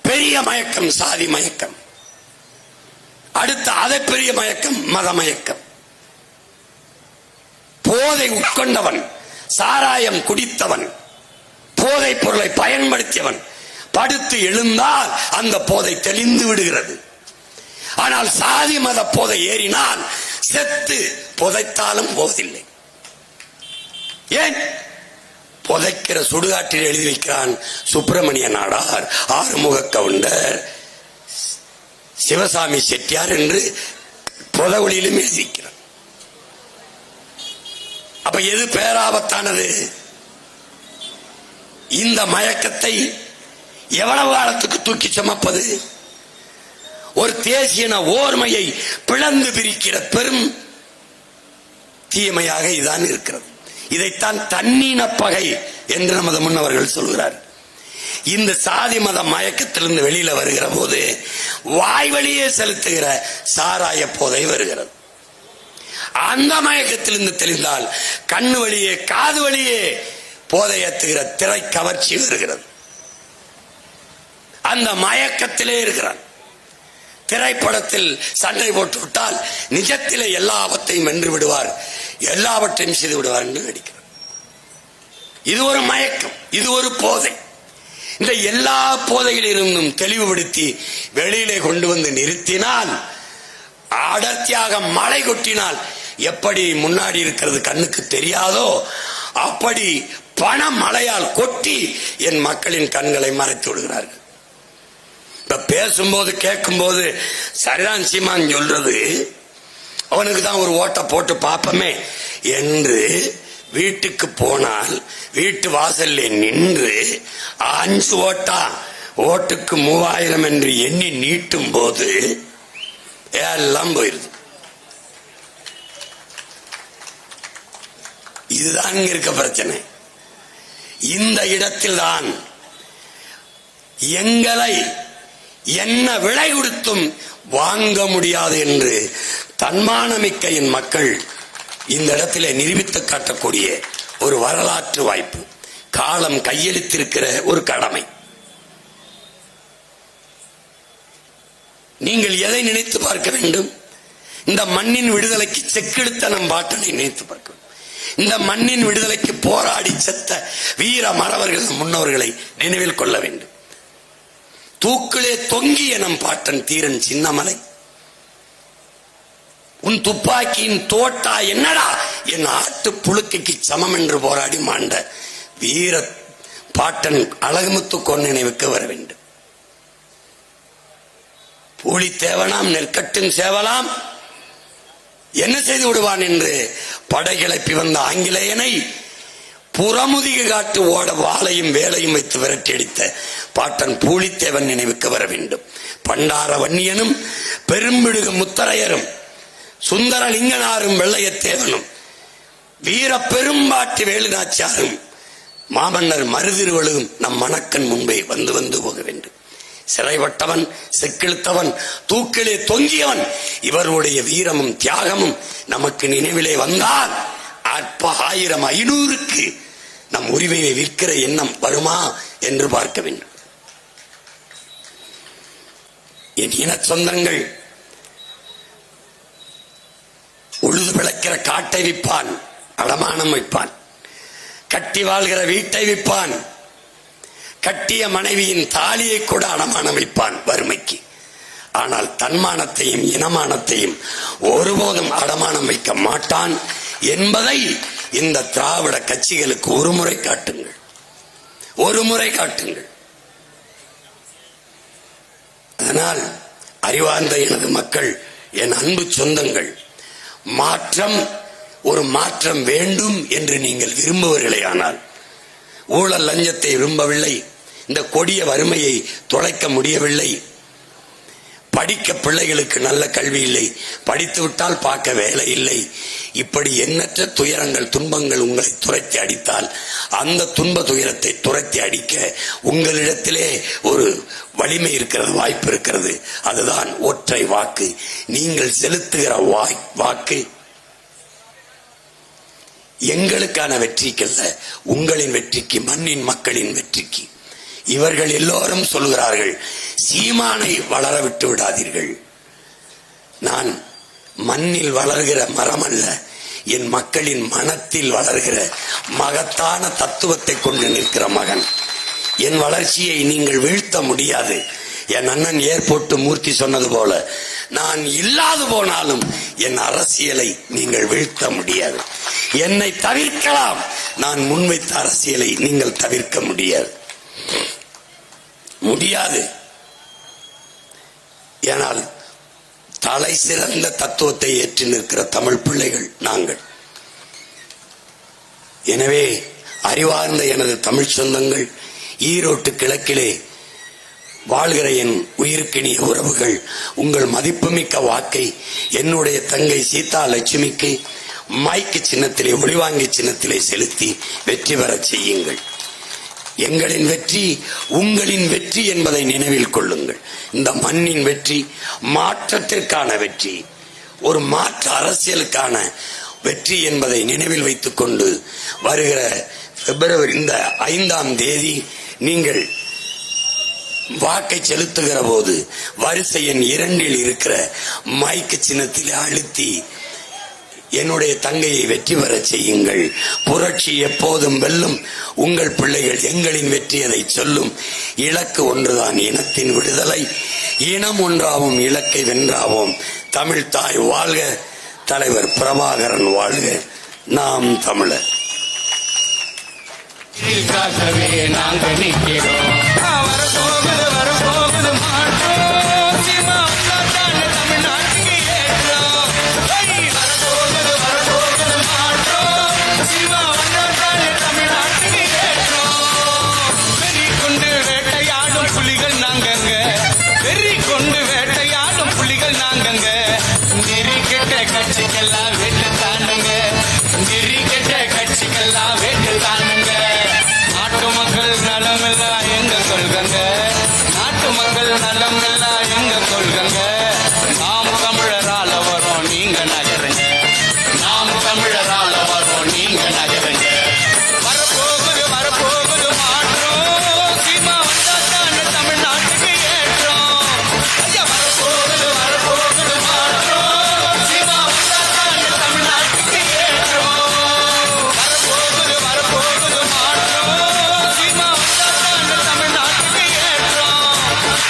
பெரிய மயக்கம் சாதி மயக்கம், அடுத்த அதை பெரிய மயக்கம் மத மயக்கம். போதை உட்கொண்டவன், சாராயம் குடித்தவன், போதை பொருளை பயன்படுத்தியவன் படுத்து எழுந்தால் அந்த போதை தெளிந்து விடுகிறது. ஆனால் சாதி மத போதை ஏறினால் செத்து புதைத்தாலும் போவதில்லை. ஏன்? புதைக்கிற சுடுகாட்டில் எழுதி வைக்கிறான் சுப்பிரமணிய நாடார், ஆறுமுக கவுண்டர், சிவசாமி செட்டியார் என்று புதவொளியிலும் எழுதி வைக்கிறான். அப்ப எது பேராபத்தானது? இந்த மயக்கத்தை எவ்வளவு காலத்துக்கு தூக்கி சுமப்பது? ஒரு தேசியன ஓர்மையை பிளந்து பிரிக்கிற பெரும் தீமையாக இதான் இருக்கிறது. இதைத்தான் தன்னின பகை என்று நமது முன்னவர்கள் சொல்கிறார். இந்த சாதி மத மயக்கத்திலிருந்து வெளியில வருகிற போது வாய் வழியே செலுத்துகிற சாராய போதை வருகிறது. அந்த மயக்கத்திலிருந்து தெளிந்தால் கண்ணு வழியே காது வழியே போதை ஏற்றுகிற திரை கவர்ச்சி வருகிறது. அந்த மயக்கத்திலே இருக்கிறான். திரைப்படத்தில் சண்டை போட்டு விட்டால் நிஜத்திலே எல்லா ஆபத்தையும் வென்று விடுவார், எல்லாவற்றையும் செய்து விடுவார் என்று நடிக்கிறார். இது ஒரு மயக்கம், இது ஒரு போதை. இந்த எல்லா போதையிலிருந்தும் தெளிவுபடுத்தி வெளியிலே கொண்டு வந்து நிறுத்தினால், அடர்த்தியாக மழை கொட்டினால் எப்படி முன்னாடி இருக்கிறது கண்ணுக்கு தெரியாதோ அப்படி பண மழையால் கொட்டி என் மக்களின் கண்களை மறைத்து விடுகிறார்கள். இப்ப பேசும்போது கேட்கும் போது சரிதான் சீமான் சொல்றது, அவனுக்கு தான் ஒரு ஓட்டை போட்டு பார்ப்போமே என்று வீட்டுக்கு போனால் வீட்டு வாசல்ல நின்று 5 ஓட்டா ஓட்டுக்கு 3000 என்று எண்ணி நீட்டும் போது எல்லாம் போயிருது. இதுதான் இருக்க பிரச்சனை. இந்த இடத்தில் தான் எங்களை என்ன விலை கொடுத்தும் வாங்க முடியாது என்று தன்மானமிக்க என் மக்கள் இந்த இடத்திலே நிரூபித்து காட்டக்கூடிய ஒரு வரலாற்று வாய்ப்பு, காலம் கையெழுத்திருக்கிற ஒரு கடமை. நீங்கள் எதை நினைத்து பார்க்க வேண்டும்? இந்த மண்ணின் விடுதலைக்கு செக்கெடுத்த நம் பாட்டனை நினைத்து பார்க்க வேண்டும். இந்த மண்ணின் விடுதலைக்கு போராடி செத்த வீர மறவர்கள் முன்னோர்களை நினைவில் கொள்ள வேண்டும். தூக்கிலே தொங்கிய நம் பாட்டன் தீரன் சின்னமலை, உன் துப்பாக்கியின் தோட்டா என்னடா என் ஆட்டு புழுக்கைக்கு சமம் என்று போராடி மாண்ட வீர பாட்டன் அழகுமுத்து கொன் நினைவுக்கு வர வேண்டும். பூலி தேவனாம் நெற்கட்டும் சேவலாம் என்ன செய்து விடுவான் என்று படை கிளப்பி வந்த ஆங்கிலேயனை புறமுதுகு காட்டு ஓட வாளையும் வேலையும் வைத்து விரட்டி அடித்த பாட்டன் பூலித்தேவன் நினைவுக்கு வர வேண்டும். பண்டார வன்னியனும் பெரும்பிடுகு முத்தரையரும் சுந்தரலிங்கனாரும் வெள்ளையத்தேவனும் வீர பெரும்பாட்டு வேலுநாச்சியாரும் மாமன்னர் மருதிருவழும் நம் மணக்கன் முன்பே வந்து வந்து போக வேண்டும். சிறைப்பட்டவன், செக்கிழுத்தவன், தூக்கிலே தொங்கியவன், இவருடைய வீரமும் தியாகமும் நமக்கு நினைவிலே வந்தால் அற்ப 1000 500க்கு நம் உரிமையை விற்கிற எண்ணம் வருமா என்று பார்க்க வேண்டும். என் இன சொந்தங்கள் உழுது பிழைக்கிற காட்டை விற்பான், அடமானம் வைப்பான், கட்டி வாழ்கிற வீட்டை விற்பான், கட்டிய மனைவியின் தாலியை கூட அடமானம் வைப்பான் வறுமைக்கு. ஆனால் தன்மானத்தையும் இனமானத்தையும் ஒருபோதும் அடமானம் வைக்க மாட்டான் என்பதை இந்த திராவிட கட்சிகளுக்கு ஒரு முறை காட்டுங்கள், ஒரு முறை காட்டுங்கள். அதனால் அறிவார்ந்த எனது மக்கள், என் அன்பு சொந்தங்கள், மாற்றம், ஒரு மாற்றம் வேண்டும் என்று நீங்கள் விரும்புவீர்களே ஆனால் ஊழல் லஞ்சத்தை விரும்பவில்லை, இந்த கொடிய வறுமையை தொலைக்க முடியவில்லை, படிக்க பிள்ளைகளுக்கு நல்ல கல்வி இல்லை, படித்து விட்டால் பார்க்க வேலை இல்லை, இப்படி எண்ணற்ற துயரங்கள் துன்பங்கள் உங்களை துரத்தி அடித்தால் அந்த துன்ப துயரத்தை துரத்தி அடிக்க உங்களிடத்திலே ஒரு வலிமை இருக்கிறது, வாய்ப்பு இருக்கிறது. அதுதான் ஒற்றை வாக்கு. நீங்கள் செலுத்துகிற வாக்கு எங்களுக்கான வெற்றிக்கல்ல, உங்களின் வெற்றிக்கு, மண்ணின் மக்களின் வெற்றிக்கு. இவர்கள் எல்லோரும் சொல்கிறார்கள், சீமானை வளர விட்டு விடாதீர்கள். நான் மண்ணில் வளர்கிற மரம் அல்ல, என் மக்களின் மனத்தில் வளர்கிற மகத்தான தத்துவத்தை கொண்டு நிற்கிற மகன். என் வளர்ச்சியை நீங்கள் வீழ்த்த முடியாது. என் அண்ணன் ஏர்போர்ட் மூர்த்தி சொன்னது போல, நான் இல்லாது போனாலும் என் அரசியலை நீங்கள் வீழ்த்த முடியாது. என்னை தவிர்க்கலாம், நான் முன்வைத்த அரசியலை நீங்கள் தவிர்க்க முடியாது. ஏனால் தலை சிறந்த தத்துவத்தை ஏற்றி நிற்கிற தமிழ் பிள்ளைகள் நாங்கள். எனவே அறிவார்ந்த எனது தமிழ் சொந்தங்கள், ஈரோட்டு கிழக்கிலே வாழ்கிற என் உயிருக்கினிய உறவுகள், உங்கள் மதிப்புமிக்க வாக்கை என்னுடைய தங்கை சீதா லட்சுமிக்கு மைக்கு சின்னத்திலே, ஒளிவாங்கி சின்னத்திலே செலுத்தி வெற்றி பெற செய்யுங்கள். எங்களின் வெற்றி உங்களின் வெற்றி என்பதை நினைவில் கொள்ளுங்கள். இந்த மண்ணின் வெற்றி மாற்றத்திற்கான வெற்றி, ஒரு மாற்று அரசியலுக்கான வெற்றி என்பதை நினைவில் வைத்துக் கொண்டு வருகிற பிப்ரவரி இந்த 5ஆம் தேதி நீங்கள் வாக்கை செலுத்துகிற போது வரிசை எண் 2 இருக்கிற மைக்கு சின்னத்தில் அழுத்தி என்னுடைய தங்கையை வெற்றி பெற செய்யுங்கள். புரட்சி எப்போதும் வெல்லும். உங்கள் பிள்ளைகள் எங்களின் வெற்றி அதை சொல்லும். இலக்கு ஒன்றுதான், இனத்தின் விடுதலை. இனம் ஒன்றாவும் இலக்கை வென்றாவோம். தமிழ் தாய் வாழ்க, தலைவர் பிரபாகரன் வாழ்க, நாம் தமிழர். நாங்கள் நிற்கிறோம். வரப்போகுது மாற்றோம். சீமா தமிழ்நாட்டுக்கு ஏற்றோம். வரப்போகுது மாற்றோம். சீமா தமிழ்நாட்டுக்கு ஏற்றோம். வெறி கொண்டு வேட்டையாடும் புலிகள் நாங்கங்க, வெறி கொண்டு வேட்டையாடும் புலிகள் நாங்கங்க. நெறி கெட்ட கட்சிக்கெல்லாம் வெட்டு தானுங்க, நெறி கெட்ட கட்சிக்கெல்லாம் வெட்டு தானுங்க. நாட்டு மக்கள் நலமெல்லாம் எங்க கொள்கங்க, நாட்டு மக்கள் நலமெல்லாம் எங்க கொள்கங்க. நாம் தமிழரால வரோம், நீங்க நகருங்க. நாம் தமிழரால வரோம், நீங்க நகருங்க. வரப்போகுது மாற்றம். சீமா வந்தாத்தான தமிழ்நாட்டுக்கு ஏற்றம். ஐயா வரப்போகுது மாற்றம். சீமா வந்தாத்தான தமிழ்நாட்டுக்கு ஏற்றம். வரப்போகுது மாற்றம். சீமா வந்தாத்தான தமிழ்நாட்டுக்கு ஏற்றம்.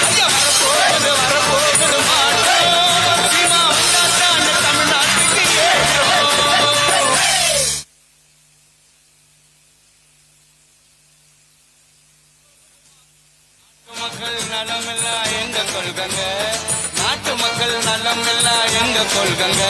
ஐயா வரப்போகுது மாற்றம். சீமா வந்தாத்தான தமிழ்நாட்டுக்கு ஏற்றம். மக்கள் நலமெல்லாம் எங்க கொள்கங்க, நாட்டு மக்கள் நலமெல்லாம் எங்க கொள்கங்க.